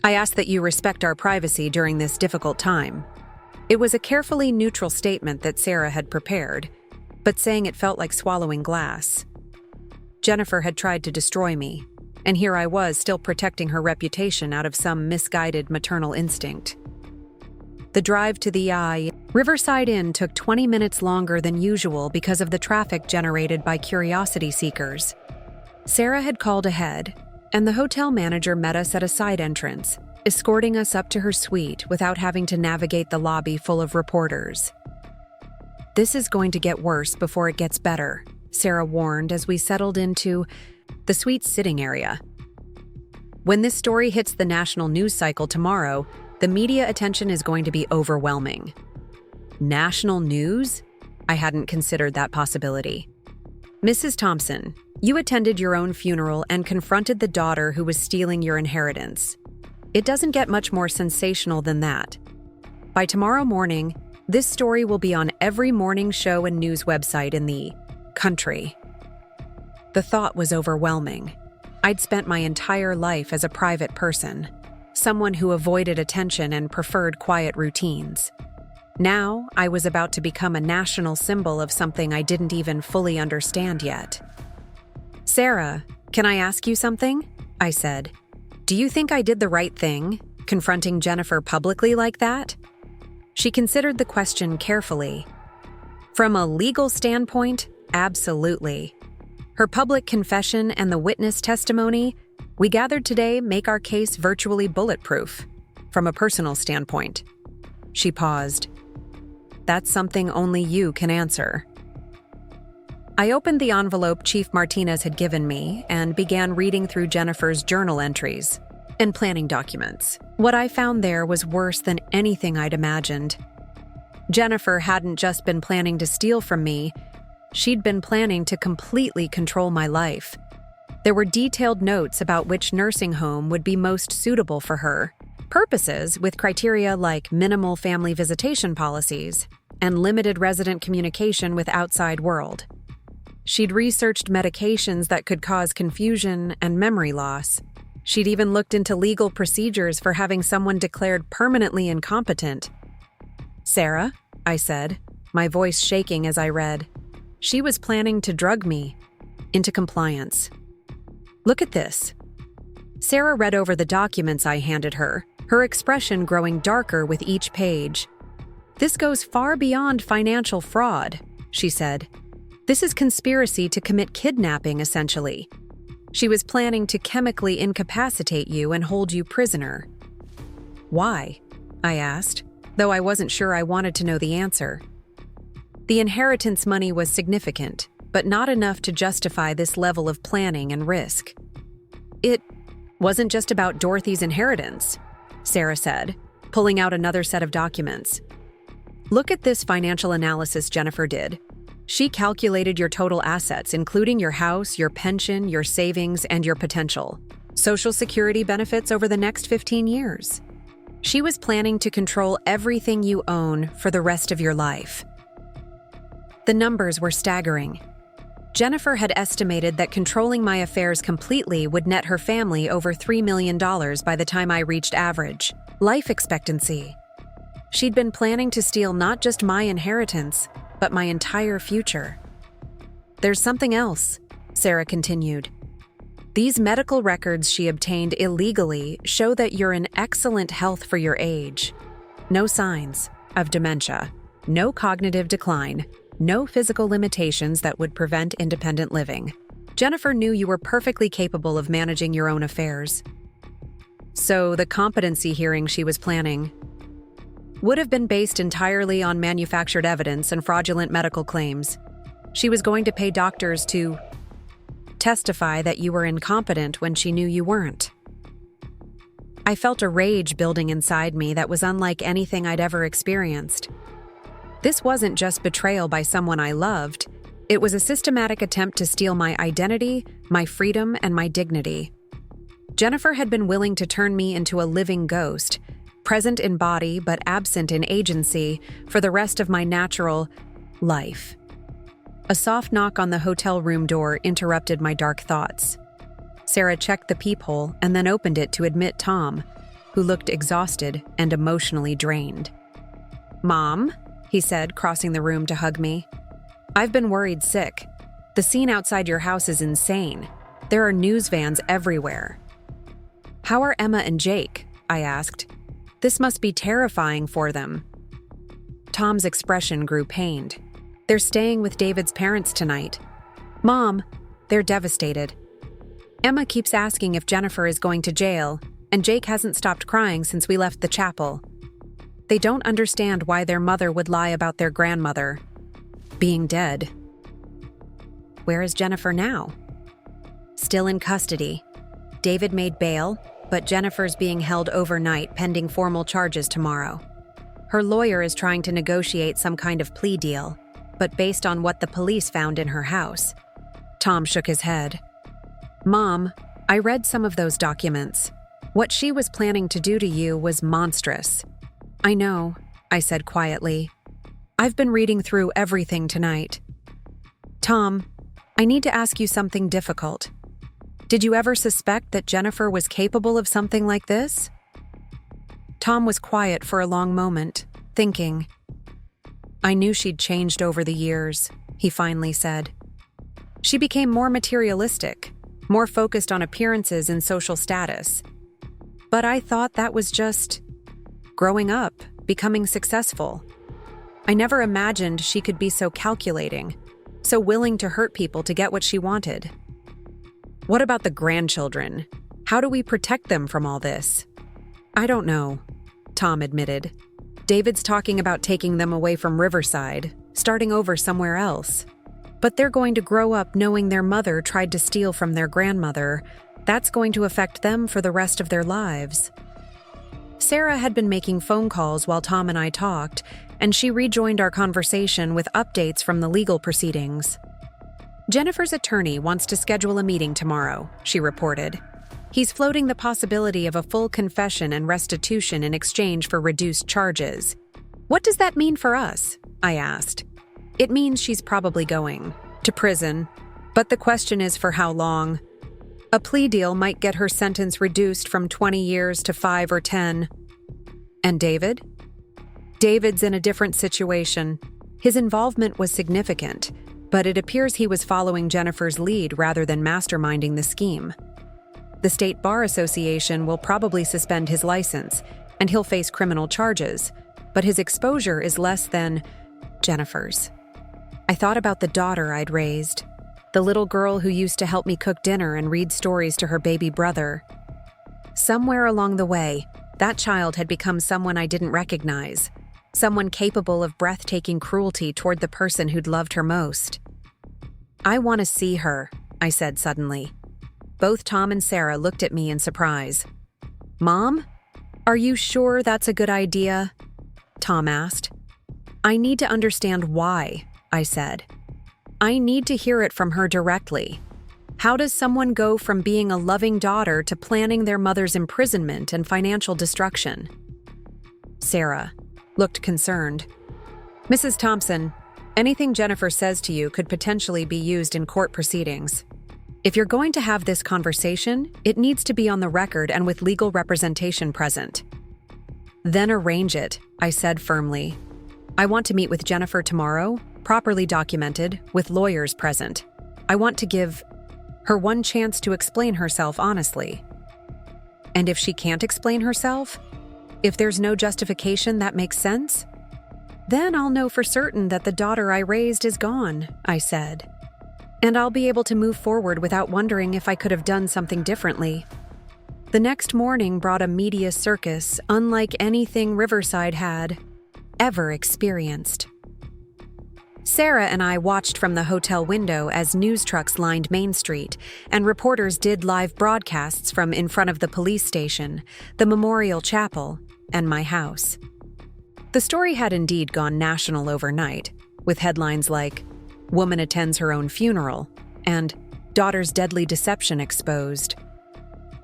I ask that you respect our privacy during this difficult time." It was a carefully neutral statement that Sarah had prepared, but saying it felt like swallowing glass. Jennifer had tried to destroy me, and here I was still protecting her reputation out of some misguided maternal instinct. The drive to the Riverside Inn took 20 minutes longer than usual because of the traffic generated by curiosity seekers. Sarah had called ahead, and the hotel manager met us at a side entrance, escorting us up to her suite without having to navigate the lobby full of reporters. "This is going to get worse before it gets better," Sarah warned as we settled into the suite's sitting area. "When this story hits the national news cycle tomorrow, the media attention is going to be overwhelming." National news? I hadn't considered that possibility. "Mrs. Thompson, you attended your own funeral and confronted the daughter who was stealing your inheritance. It doesn't get much more sensational than that. By tomorrow morning, this story will be on every morning show and news website in the country." The thought was overwhelming. I'd spent my entire life as a private person, someone who avoided attention and preferred quiet routines. Now, I was about to become a national symbol of something I didn't even fully understand yet. "Sarah, can I ask you something?" I said. "Do you think I did the right thing, confronting Jennifer publicly like that?" She considered the question carefully. "From a legal standpoint, absolutely. Her public confession and the witness testimony we gathered today make our case virtually bulletproof. From a personal standpoint." She paused. "That's something only you can answer." I opened the envelope Chief Martinez had given me and began reading through Jennifer's journal entries and planning documents. What I found there was worse than anything I'd imagined. Jennifer hadn't just been planning to steal from me, she'd been planning to completely control my life. There were detailed notes about which nursing home would be most suitable for her, purposes with criteria like minimal family visitation policies and limited resident communication with outside world. She'd researched medications that could cause confusion and memory loss. She'd even looked into legal procedures for having someone declared permanently incompetent. "Sarah," I said, my voice shaking as I read. "She was planning to drug me into compliance. Look at this." Sarah read over the documents I handed her, her expression growing darker with each page. "This goes far beyond financial fraud," she said. "This is conspiracy to commit kidnapping, essentially. She was planning to chemically incapacitate you and hold you prisoner." "Why?" I asked, though I wasn't sure I wanted to know the answer. The inheritance money was significant, but not enough to justify this level of planning and risk. "It wasn't just about Dorothy's inheritance," Sarah said, pulling out another set of documents. "Look at this financial analysis Jennifer did. She calculated your total assets, including your house, your pension, your savings, and your potential Social Security benefits over the next 15 years. She was planning to control everything you own for the rest of your life." The numbers were staggering. Jennifer had estimated that controlling my affairs completely would net her family over $3 million by the time I reached average life expectancy. She'd been planning to steal not just my inheritance, but my entire future. "There's something else," Sarah continued. These medical records she obtained illegally show that you're in excellent health for your age. No signs of dementia, no cognitive decline, no physical limitations that would prevent independent living. Jennifer knew you were perfectly capable of managing your own affairs. So the competency hearing she was planning would have been based entirely on manufactured evidence and fraudulent medical claims. She was going to pay doctors to testify that you were incompetent when she knew you weren't. I felt a rage building inside me that was unlike anything I'd ever experienced. This wasn't just betrayal by someone I loved. It was a systematic attempt to steal my identity, my freedom, and my dignity. Jennifer had been willing to turn me into a living ghost, present in body but absent in agency for the rest of my natural life. A soft knock on the hotel room door interrupted my dark thoughts. Sarah checked the peephole and then opened it to admit Tom, who looked exhausted and emotionally drained. "Mom," he said, crossing the room to hug me. "I've been worried sick. The scene outside your house is insane. There are news vans everywhere." "How are Emma and Jake?" I asked. "This must be terrifying for them." Tom's expression grew pained. "They're staying with David's parents tonight. Mom, they're devastated. Emma keeps asking if Jennifer is going to jail, and Jake hasn't stopped crying since we left the chapel. They don't understand why their mother would lie about their grandmother being dead." "Where is Jennifer now?" "Still in custody. David made bail, but Jennifer's being held overnight pending formal charges tomorrow. Her lawyer is trying to negotiate some kind of plea deal, but based on what the police found in her house." Tom shook his head. "Mom, I read some of those documents. What she was planning to do to you was monstrous." "I know," I said quietly. "I've been reading through everything tonight." "Tom, I need to ask you something difficult. Did you ever suspect that Jennifer was capable of something like this?" Tom was quiet for a long moment, thinking. "I knew she'd changed over the years," he finally said. "She became more materialistic, more focused on appearances and social status. But I thought that was just growing up, becoming successful. I never imagined she could be so calculating, so willing to hurt people to get what she wanted." "What about the grandchildren? How do we protect them from all this?" "I don't know," Tom admitted. "David's talking about taking them away from Riverside, starting over somewhere else. But they're going to grow up knowing their mother tried to steal from their grandmother. That's going to affect them for the rest of their lives." Sarah had been making phone calls while Tom and I talked, and she rejoined our conversation with updates from the legal proceedings. "Jennifer's attorney wants to schedule a meeting tomorrow," she reported. "He's floating the possibility of a full confession and restitution in exchange for reduced charges." "What does that mean for us?" I asked. "It means she's probably going to prison, but the question is for how long. A plea deal might get her sentence reduced from 20 years to 5 or 10. "And David?" "David's in a different situation. His involvement was significant, but it appears he was following Jennifer's lead rather than masterminding the scheme. The State Bar Association will probably suspend his license, and he'll face criminal charges, but his exposure is less than Jennifer's." I thought about the daughter I'd raised, the little girl who used to help me cook dinner and read stories to her baby brother. Somewhere along the way, that child had become someone I didn't recognize, someone capable of breathtaking cruelty toward the person who'd loved her most. "I want to see her," I said suddenly. Both Tom and Sarah looked at me in surprise. "Mom, are you sure that's a good idea?" Tom asked. "I need to understand why," I said. "I need to hear it from her directly. How does someone go from being a loving daughter to planning their mother's imprisonment and financial destruction?" Sarah looked concerned. "Mrs. Thompson, anything Jennifer says to you could potentially be used in court proceedings. If you're going to have this conversation, it needs to be on the record and with legal representation present." "Then arrange it," I said firmly. "I want to meet with Jennifer tomorrow, properly documented, with lawyers present. I want to give Her one chance to explain herself honestly. And if she can't explain herself, if there's no justification that makes sense, then I'll know for certain that the daughter I raised is gone, I said. And I'll be able to move forward without wondering if I could have done something differently. The next morning brought a media circus unlike anything Riverside had ever experienced. Sarah and I watched from the hotel window as news trucks lined Main Street, and reporters did live broadcasts from in front of the police station, the Memorial Chapel, and my house. The story had indeed gone national overnight, with headlines like, "Woman attends her own funeral," and "Daughter's deadly deception exposed."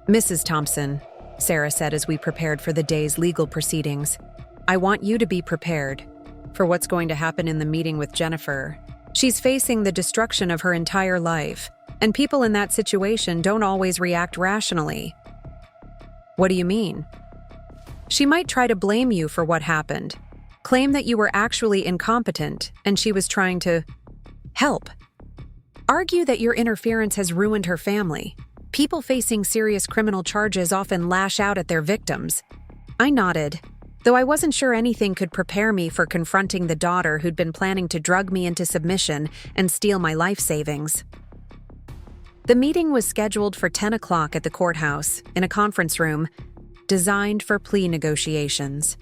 "Mrs. Thompson," Sarah said as we prepared for the day's legal proceedings, "I want you to be prepared for what's going to happen in the meeting with Jennifer. She's facing the destruction of her entire life, and people in that situation don't always react rationally." "What do you mean?" "She might try to blame you for what happened, claim that you were actually incompetent and she was trying to help. Argue that your interference has ruined her family. People facing serious criminal charges often lash out at their victims." I nodded, though I wasn't sure anything could prepare me for confronting the daughter who'd been planning to drug me into submission and steal my life savings. The meeting was scheduled for 10 o'clock at the courthouse in a conference room designed for plea negotiations.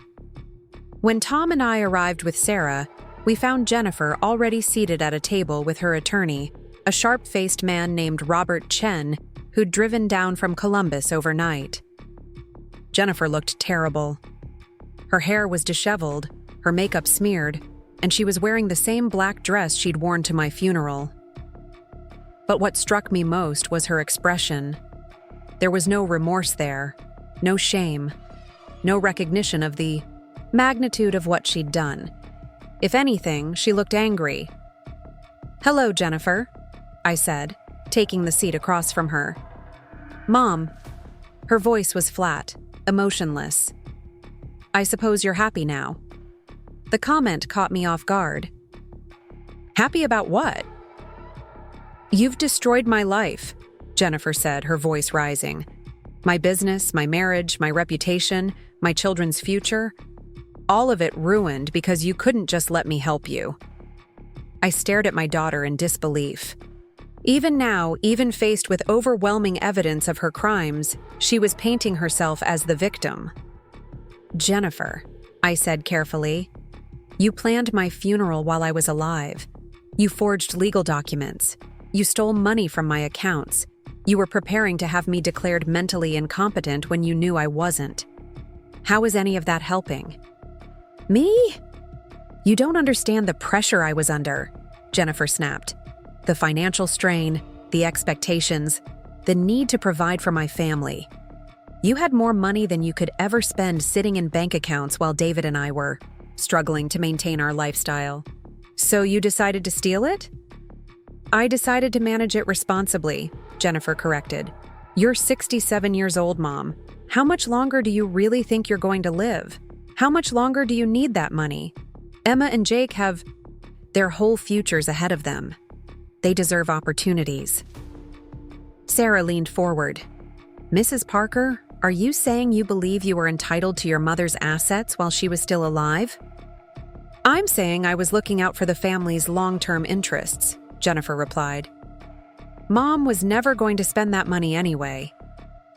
When Tom and I arrived with Sarah, we found Jennifer already seated at a table with her attorney, a sharp-faced man named Robert Chen, who'd driven down from Columbus overnight. Jennifer looked terrible. Her hair was disheveled, her makeup smeared, and she was wearing the same black dress she'd worn to my funeral. But what struck me most was her expression. There was no remorse there, no shame, no recognition of the magnitude of what she'd done. If anything, she looked angry. "Hello, Jennifer," I said, taking the seat across from her. "Mom." Her voice was flat, emotionless. "I suppose you're happy now." The comment caught me off guard. "Happy about what?" "You've destroyed my life," Jennifer said, her voice rising. "My business, my marriage, my reputation, my children's future. All of it ruined because you couldn't just let me help you." I stared at my daughter in disbelief. Even now, even faced with overwhelming evidence of her crimes, she was painting herself as the victim. "Jennifer," I said carefully, "you planned my funeral while I was alive. You forged legal documents. You stole money from my accounts. You were preparing to have me declared mentally incompetent when you knew I wasn't. How is any of that helping?" "Me? You don't understand the pressure I was under," Jennifer snapped. "The financial strain, the expectations, the need to provide for my family. You had more money than you could ever spend sitting in bank accounts while David and I were struggling to maintain our lifestyle. So you decided to steal it?" "I decided to manage it responsibly," Jennifer corrected. "You're 67 years old, Mom. How much longer do you really think you're going to live? How much longer do you need that money? Emma and Jake have their whole futures ahead of them. They deserve opportunities." Sarah leaned forward. "Mrs. Parker, are you saying you believe you were entitled to your mother's assets while she was still alive?" "I'm saying I was looking out for the family's long-term interests," Jennifer replied. "Mom was never going to spend that money anyway.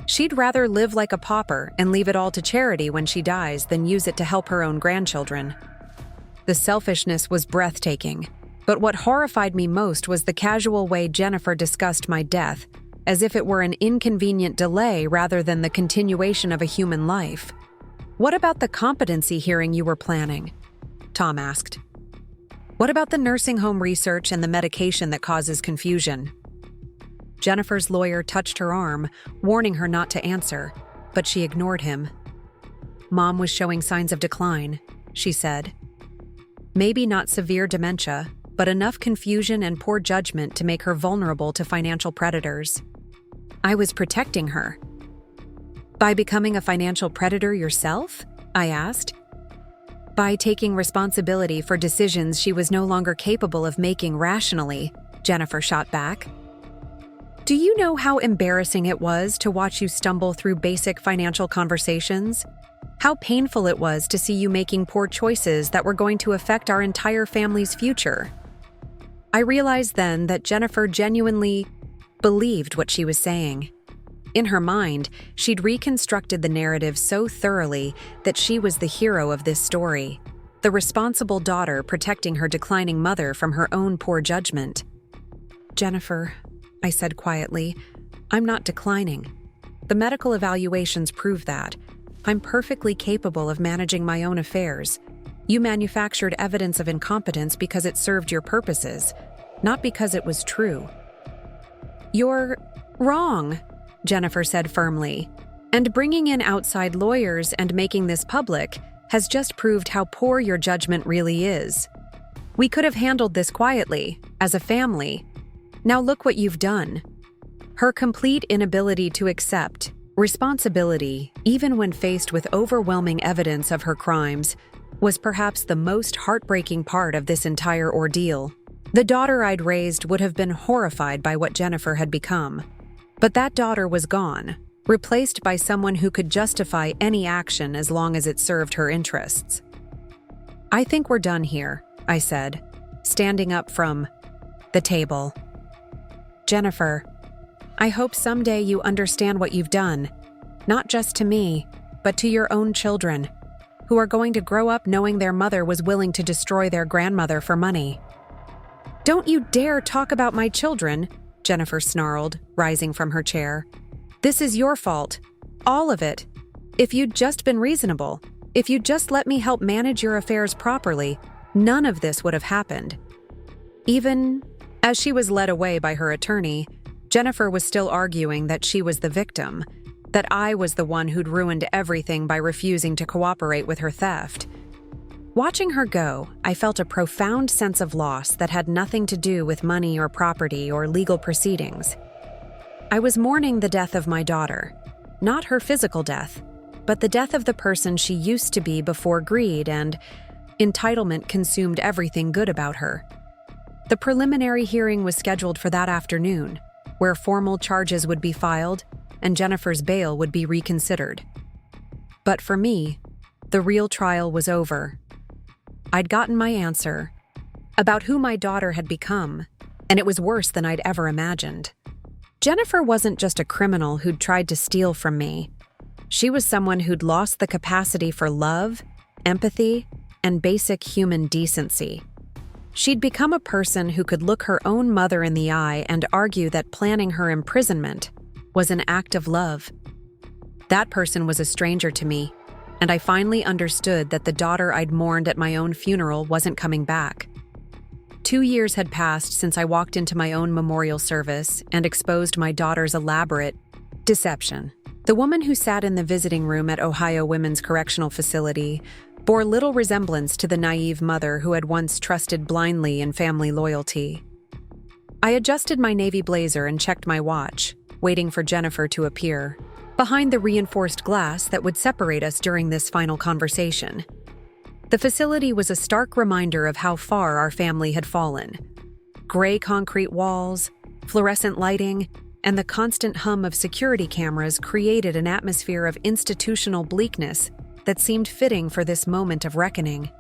She'd rather live like a pauper and leave it all to charity when she dies than use it to help her own grandchildren." The selfishness was breathtaking, but what horrified me most was the casual way Jennifer discussed my death, as if it were an inconvenient delay rather than the continuation of a human life. "What about the competency hearing you were planning?" Tom asked. "What about the nursing home research and the medication that causes confusion?" Jennifer's lawyer touched her arm, warning her not to answer, but she ignored him. "Mom was showing signs of decline," she said. "Maybe not severe dementia, but enough confusion and poor judgment to make her vulnerable to financial predators. I was protecting her." "By becoming a financial predator yourself?" I asked. "By taking responsibility for decisions she was no longer capable of making rationally," Jennifer shot back. Do you know how embarrassing it was to watch you stumble through basic financial conversations? How painful it was to see you making poor choices that were going to affect our entire family's future? I realized then that Jennifer genuinely believed what she was saying. In her mind, she'd reconstructed the narrative so thoroughly that she was the hero of this story, the responsible daughter protecting her declining mother from her own poor judgment. "Jennifer," I said quietly, "I'm not declining. The medical evaluations prove that. I'm perfectly capable of managing my own affairs. You manufactured evidence of incompetence because it served your purposes, not because it was true." "You're wrong," Jennifer said firmly. "And bringing in outside lawyers and making this public has just proved how poor your judgment really is. We could have handled this quietly, as a family. Now look what you've done." Her complete inability to accept responsibility, even when faced with overwhelming evidence of her crimes, was perhaps the most heartbreaking part of this entire ordeal. The daughter I'd raised would have been horrified by what Jennifer had become. But that daughter was gone, replaced by someone who could justify any action as long as it served her interests. "I think we're done here," I said, standing up from the table. "Jennifer, I hope someday you understand what you've done, not just to me, but to your own children, who are going to grow up knowing their mother was willing to destroy their grandmother for money." "Don't you dare talk about my children," Jennifer snarled, rising from her chair. "This is your fault. All of it. If you'd just been reasonable, if you'd just let me help manage your affairs properly, none of this would have happened." Even as she was led away by her attorney, Jennifer was still arguing that she was the victim, that I was the one who'd ruined everything by refusing to cooperate with her theft. Watching her go, I felt a profound sense of loss that had nothing to do with money or property or legal proceedings. I was mourning the death of my daughter, not her physical death, but the death of the person she used to be before greed and entitlement consumed everything good about her. The preliminary hearing was scheduled for that afternoon, where formal charges would be filed and Jennifer's bail would be reconsidered. But for me, the real trial was over. I'd gotten my answer about who my daughter had become, and it was worse than I'd ever imagined. Jennifer wasn't just a criminal who'd tried to steal from me. She was someone who'd lost the capacity for love, empathy, and basic human decency. She'd become a person who could look her own mother in the eye and argue that planning her imprisonment was an act of love. That person was a stranger to me, and I finally understood that the daughter I'd mourned at my own funeral wasn't coming back. 2 years had passed since I walked into my own memorial service and exposed my daughter's elaborate deception. The woman who sat in the visiting room at Ohio Women's Correctional Facility bore little resemblance to the naive mother who had once trusted blindly in family loyalty. I adjusted my navy blazer and checked my watch, waiting for Jennifer to appear, behind the reinforced glass that would separate us during this final conversation. The facility was a stark reminder of how far our family had fallen. Gray concrete walls, fluorescent lighting, and the constant hum of security cameras created an atmosphere of institutional bleakness that seemed fitting for this moment of reckoning.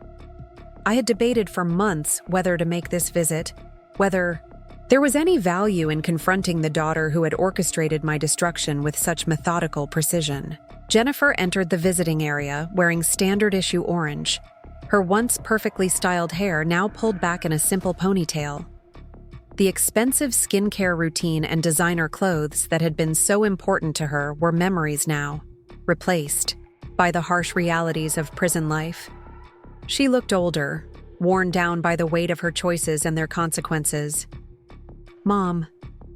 I had debated for months whether to make this visit, whether there was any value in confronting the daughter who had orchestrated my destruction with such methodical precision. Jennifer entered the visiting area wearing standard issue orange, her once perfectly styled hair now pulled back in a simple ponytail. The expensive skincare routine and designer clothes that had been so important to her were memories now, replaced by the harsh realities of prison life. She looked older, worn down by the weight of her choices and their consequences. "Mom,"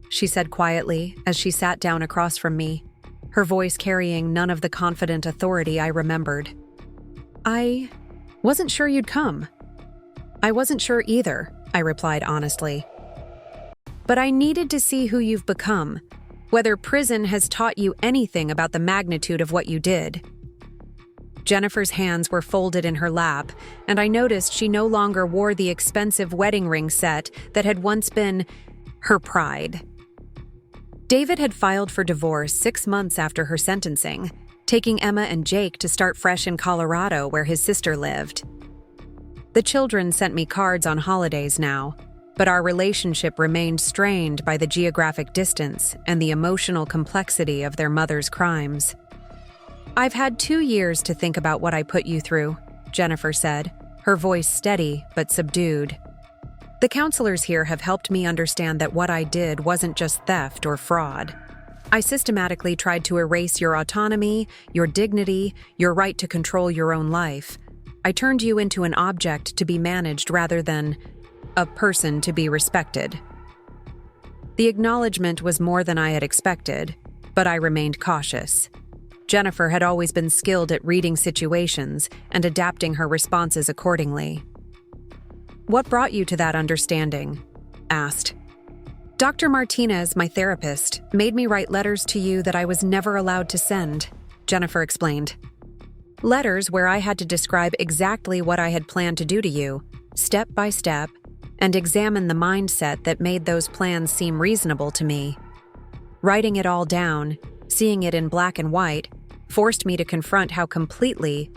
she said quietly as she sat down across from me, her voice carrying none of the confident authority I remembered. "I wasn't sure you'd come." "I wasn't sure either," I replied honestly. "But I needed to see who you've become, whether prison has taught you anything about the magnitude of what you did." Jennifer's hands were folded in her lap, and I noticed she no longer wore the expensive wedding ring set that had once been her pride. David had filed for divorce 6 months after her sentencing, taking Emma and Jake to start fresh in Colorado where his sister lived. The children sent me cards on holidays now, but our relationship remained strained by the geographic distance and the emotional complexity of their mother's crimes. "I've had 2 years to think about what I put you through," Jennifer said, her voice steady but subdued. "The counselors here have helped me understand that what I did wasn't just theft or fraud. I systematically tried to erase your autonomy, your dignity, your right to control your own life. I turned you into an object to be managed rather than a person to be respected." The acknowledgement was more than I had expected, but I remained cautious. Jennifer had always been skilled at reading situations and adapting her responses accordingly. "What brought you to that understanding?" asked. "Dr. Martinez, my therapist, made me write letters to you that I was never allowed to send," Jennifer explained. "Letters where I had to describe exactly what I had planned to do to you, step by step, and examine the mindset that made those plans seem reasonable to me. Writing it all down, seeing it in black and white, forced me to confront how completely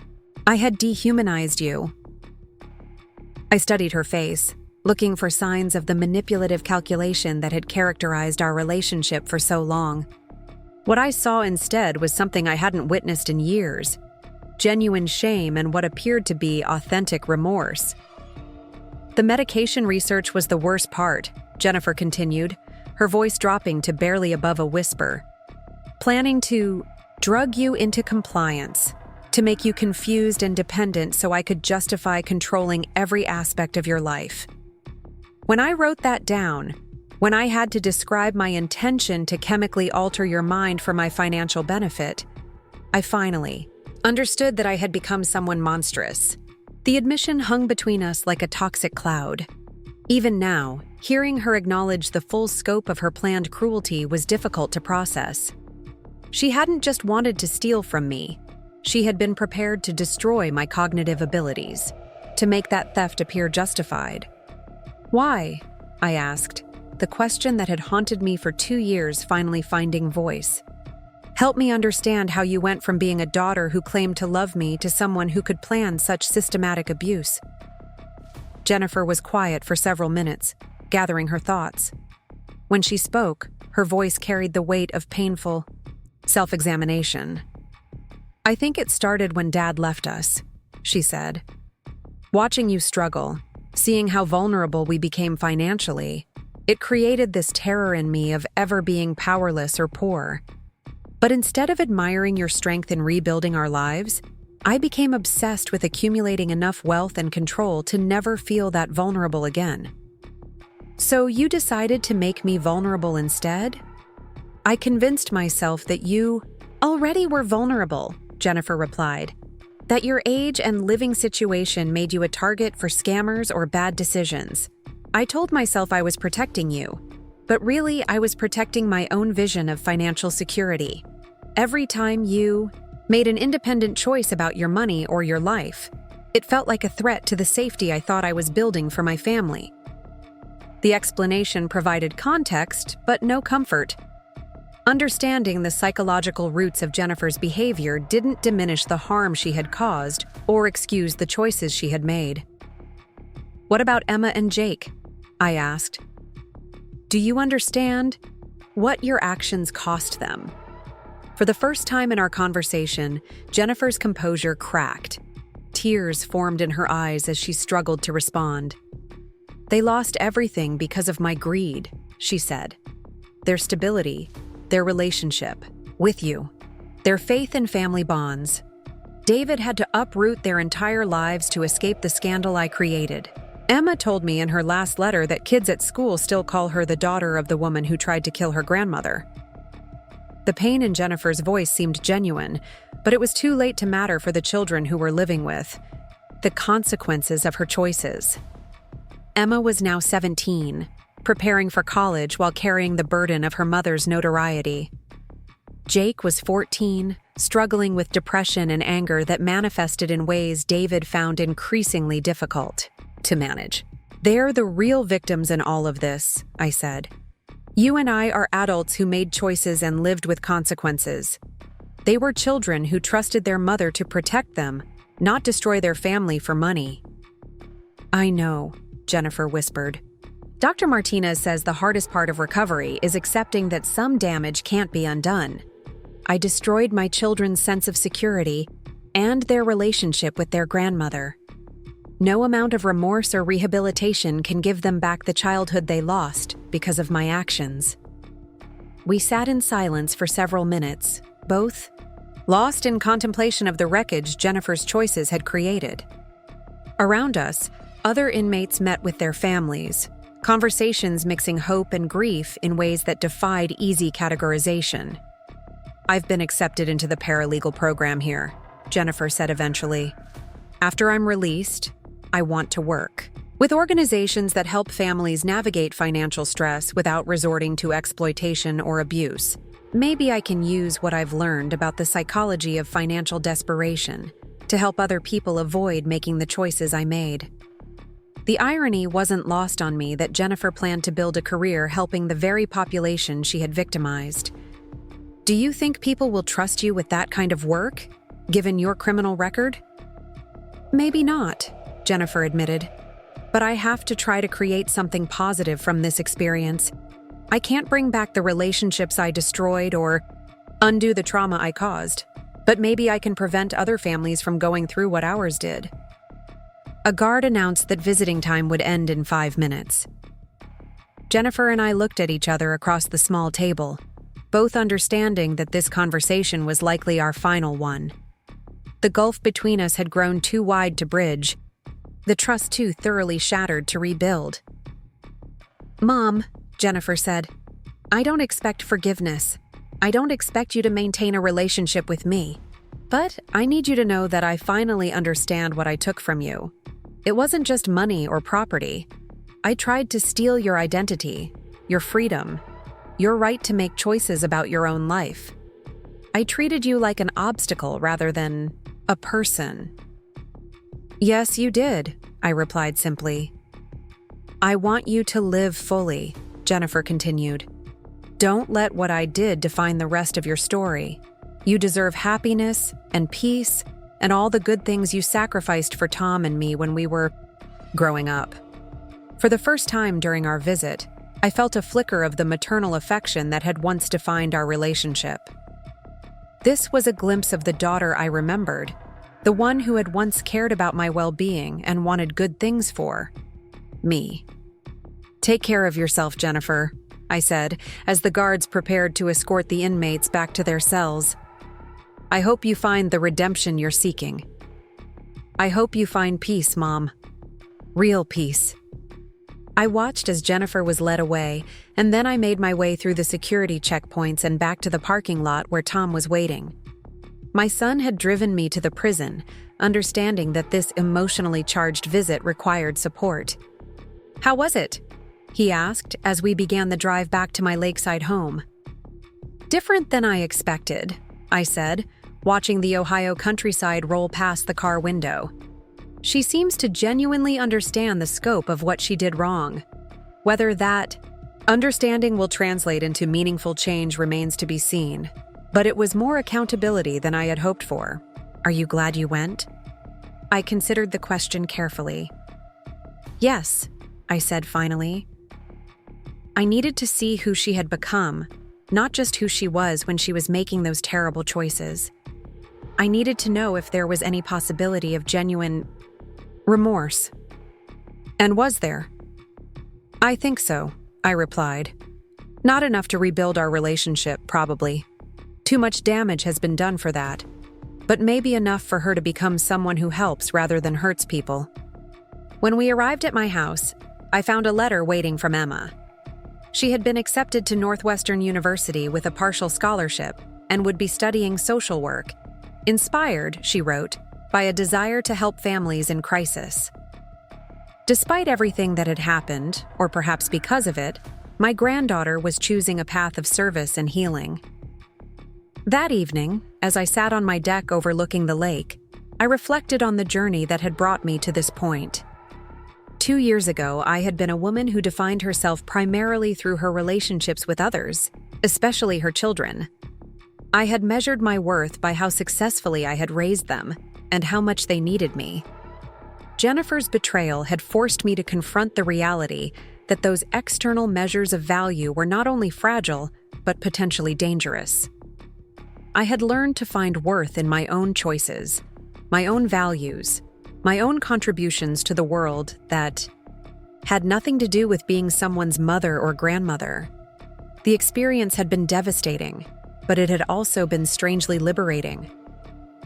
I had dehumanized you." I studied her face, looking for signs of the manipulative calculation that had characterized our relationship for so long. What I saw instead was something I hadn't witnessed in years: genuine shame and what appeared to be authentic remorse. "The medication research was the worst part," Jennifer continued, her voice dropping to barely above a whisper. "Planning to drug you into compliance, to make you confused and dependent so I could justify controlling every aspect of your life. When I wrote that down, when I had to describe my intention to chemically alter your mind for my financial benefit, I finally understood that I had become someone monstrous. The admission hung between us like a toxic cloud. Even now, hearing her acknowledge the full scope of her planned cruelty was difficult to process. She hadn't just wanted to steal from me. She had been prepared to destroy my cognitive abilities, to make that theft appear justified. "Why?" I asked, the question that had haunted me for 2 years finally finding voice. "Help me understand how you went from being a daughter who claimed to love me to someone who could plan such systematic abuse." Jennifer was quiet for several minutes, gathering her thoughts. When she spoke, her voice carried the weight of painful self-examination. "I think it started when Dad left us," she said. "Watching you struggle, seeing how vulnerable we became financially, it created this terror in me of ever being powerless or poor. But instead of admiring your strength in rebuilding our lives, I became obsessed with accumulating enough wealth and control to never feel that vulnerable again. So you decided to make me vulnerable instead? I convinced myself that you already were vulnerable," Jennifer replied. "That your age and living situation made you a target for scammers or bad decisions. I told myself I was protecting you, but really I was protecting my own vision of financial security. Every time you made an independent choice about your money or your life, it felt like a threat to the safety I thought I was building for my family." The explanation provided context, but no comfort. Understanding the psychological roots of Jennifer's behavior didn't diminish the harm she had caused or excuse the choices she had made. "What about Emma and Jake?" I asked. "Do you understand what your actions cost them?" For the first time in our conversation, Jennifer's composure cracked. Tears formed in her eyes as she struggled to respond. "They lost everything because of my greed," she said. "Their stability, their relationship with you, their faith in family bonds. David had to uproot their entire lives to escape the scandal I created. Emma told me in her last letter that kids at school still call her the daughter of the woman who tried to kill her grandmother." The pain in Jennifer's voice seemed genuine, but it was too late to matter for the children who were living with the consequences of her choices. Emma was now 17, preparing for college while carrying the burden of her mother's notoriety. Jake was 14, struggling with depression and anger that manifested in ways David found increasingly difficult to manage. "They're the real victims in all of this," I said. You and I are adults who made choices and lived with consequences. They were children who trusted their mother to protect them, not destroy their family for money. I know, Jennifer whispered. Dr. Martinez says the hardest part of recovery is accepting that some damage can't be undone. I destroyed my children's sense of security and their relationship with their grandmother. No amount of remorse or rehabilitation can give them back the childhood they lost because of my actions. We sat in silence for several minutes, both lost in contemplation of the wreckage Jennifer's choices had created. Around us, other inmates met with their families, conversations mixing hope and grief in ways that defied easy categorization. I've been accepted into the paralegal program here, Jennifer said eventually. After I'm released, I want to work with organizations that help families navigate financial stress without resorting to exploitation or abuse. Maybe I can use what I've learned about the psychology of financial desperation to help other people avoid making the choices I made. The irony wasn't lost on me that Jennifer planned to build a career helping the very population she had victimized. Do you think people will trust you with that kind of work, given your criminal record? Maybe not, Jennifer admitted. But I have to try to create something positive from this experience. I can't bring back the relationships I destroyed or undo the trauma I caused, but maybe I can prevent other families from going through what ours did. A guard announced that visiting time would end in 5 minutes. Jennifer and I looked at each other across the small table, both understanding that this conversation was likely our final one. The gulf between us had grown too wide to bridge, the trust too thoroughly shattered to rebuild. Mom, Jennifer said, I don't expect forgiveness. I don't expect you to maintain a relationship with me. But I need you to know that I finally understand what I took from you. It wasn't just money or property. I tried to steal your identity, your freedom, your right to make choices about your own life. I treated you like an obstacle rather than a person. Yes, you did, I replied simply. I want you to live fully, Jennifer continued. Don't let what I did define the rest of your story. You deserve happiness and peace and all the good things you sacrificed for Tom and me when we were growing up. For the first time during our visit, I felt a flicker of the maternal affection that had once defined our relationship. This was a glimpse of the daughter I remembered, the one who had once cared about my well-being and wanted good things for me. Take care of yourself, Jennifer, I said, as the guards prepared to escort the inmates back to their cells. I hope you find the redemption you're seeking. I hope you find peace, Mom. Real peace. I watched as Jennifer was led away, and then I made my way through the security checkpoints and back to the parking lot where Tom was waiting. My son had driven me to the prison, understanding that this emotionally charged visit required support. How was it? He asked as we began the drive back to my lakeside home. Different than I expected, I said, watching the Ohio countryside roll past the car window. She seems to genuinely understand the scope of what she did wrong. Whether that understanding will translate into meaningful change remains to be seen, but it was more accountability than I had hoped for. Are you glad you went? I considered the question carefully. Yes, I said finally. I needed to see who she had become, not just who she was when she was making those terrible choices. I needed to know if there was any possibility of genuine remorse. And was there? I think so, I replied. Not enough to rebuild our relationship, probably. Too much damage has been done for that. But maybe enough for her to become someone who helps rather than hurts people. When we arrived at my house, I found a letter waiting from Emma. She had been accepted to Northwestern University with a partial scholarship and would be studying social work, inspired, she wrote, by a desire to help families in crisis. Despite everything that had happened, or perhaps because of it, my granddaughter was choosing a path of service and healing. That evening, as I sat on my deck overlooking the lake, I reflected on the journey that had brought me to this point. 2 years ago, I had been a woman who defined herself primarily through her relationships with others, especially her children. I had measured my worth by how successfully I had raised them and how much they needed me. Jennifer's betrayal had forced me to confront the reality that those external measures of value were not only fragile, but potentially dangerous. I had learned to find worth in my own choices, my own values, my own contributions to the world that had nothing to do with being someone's mother or grandmother. The experience had been devastating, but it had also been strangely liberating.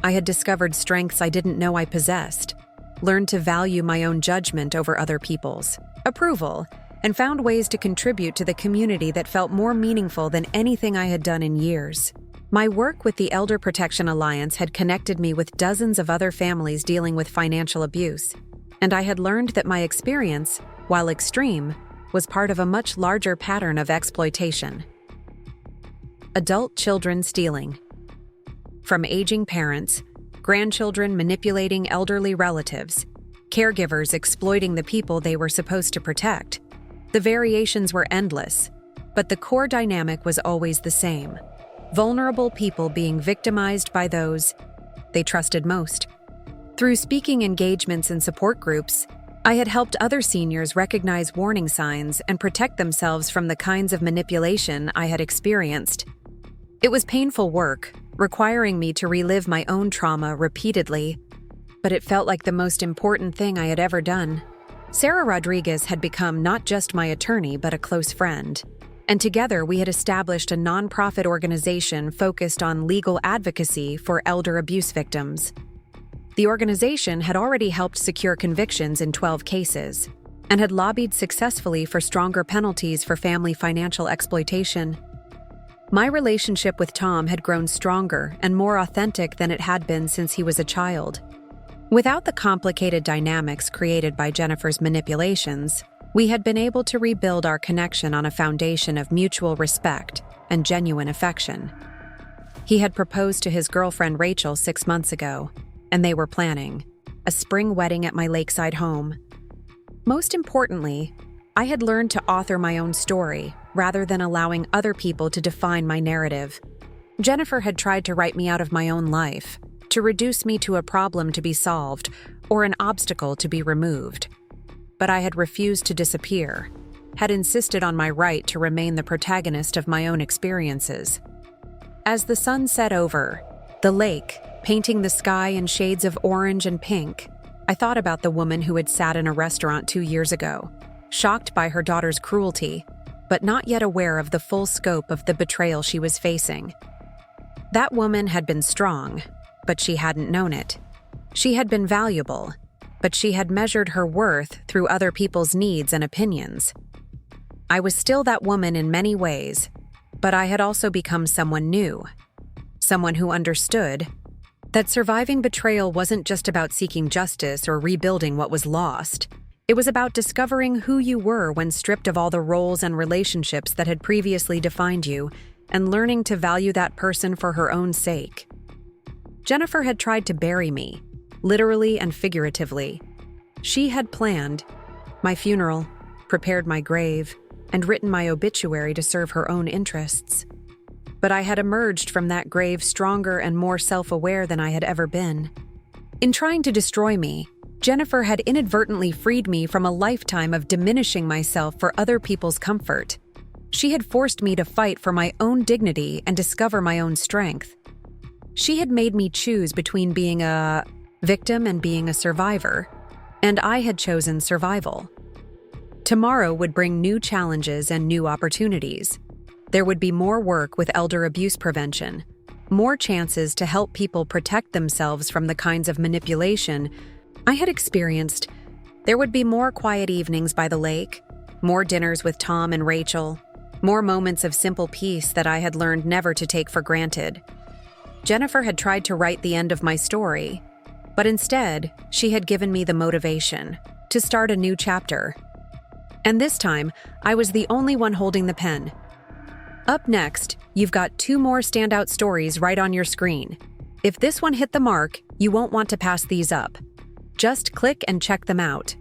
I had discovered strengths I didn't know I possessed, learned to value my own judgment over other people's approval, and found ways to contribute to the community that felt more meaningful than anything I had done in years. My work with the Elder Protection Alliance had connected me with dozens of other families dealing with financial abuse, and I had learned that my experience, while extreme, was part of a much larger pattern of exploitation. Adult children stealing. From aging parents, grandchildren manipulating elderly relatives, caregivers exploiting the people they were supposed to protect. The variations were endless, but the core dynamic was always the same: vulnerable people being victimized by those they trusted most. Through speaking engagements and support groups, I had helped other seniors recognize warning signs and protect themselves from the kinds of manipulation I had experienced. It was painful work, requiring me to relive my own trauma repeatedly, but it felt like the most important thing I had ever done. Sarah Rodriguez had become not just my attorney, but a close friend, and together we had established a nonprofit organization focused on legal advocacy for elder abuse victims. The organization had already helped secure convictions in 12 cases and had lobbied successfully for stronger penalties for family financial exploitation. My relationship with Tom had grown stronger and more authentic than it had been since he was a child. Without the complicated dynamics created by Jennifer's manipulations, we had been able to rebuild our connection on a foundation of mutual respect and genuine affection. He had proposed to his girlfriend Rachel 6 months ago, and they were planning a spring wedding at my lakeside home. Most importantly, I had learned to author my own story rather than allowing other people to define my narrative. Jennifer had tried to write me out of my own life, to reduce me to a problem to be solved or an obstacle to be removed. But I had refused to disappear, had insisted on my right to remain the protagonist of my own experiences. As the sun set over the lake, painting the sky in shades of orange and pink, I thought about the woman who had sat in a restaurant 2 years ago, shocked by her daughter's cruelty, but not yet aware of the full scope of the betrayal she was facing. That woman had been strong, but she hadn't known it. She had been valuable, but she had measured her worth through other people's needs and opinions. I was still that woman in many ways, but I had also become someone new, someone who understood that surviving betrayal wasn't just about seeking justice or rebuilding what was lost. It was about discovering who you were when stripped of all the roles and relationships that had previously defined you, and learning to value that person for her own sake. Jennifer had tried to bury me, literally and figuratively. She had planned my funeral, prepared my grave, and written my obituary to serve her own interests. But I had emerged from that grave stronger and more self-aware than I had ever been. In trying to destroy me, Jennifer had inadvertently freed me from a lifetime of diminishing myself for other people's comfort. She had forced me to fight for my own dignity and discover my own strength. She had made me choose between being a victim and being a survivor, and I had chosen survival. Tomorrow would bring new challenges and new opportunities. There would be more work with elder abuse prevention, more chances to help people protect themselves from the kinds of manipulation I had experienced. There would be more quiet evenings by the lake, more dinners with Tom and Rachel, more moments of simple peace that I had learned never to take for granted. Jennifer had tried to write the end of my story, but instead, she had given me the motivation to start a new chapter. And this time, I was the only one holding the pen. Up next, you've got 2 more standout stories right on your screen. If this one hit the mark, you won't want to pass these up. Just click and check them out.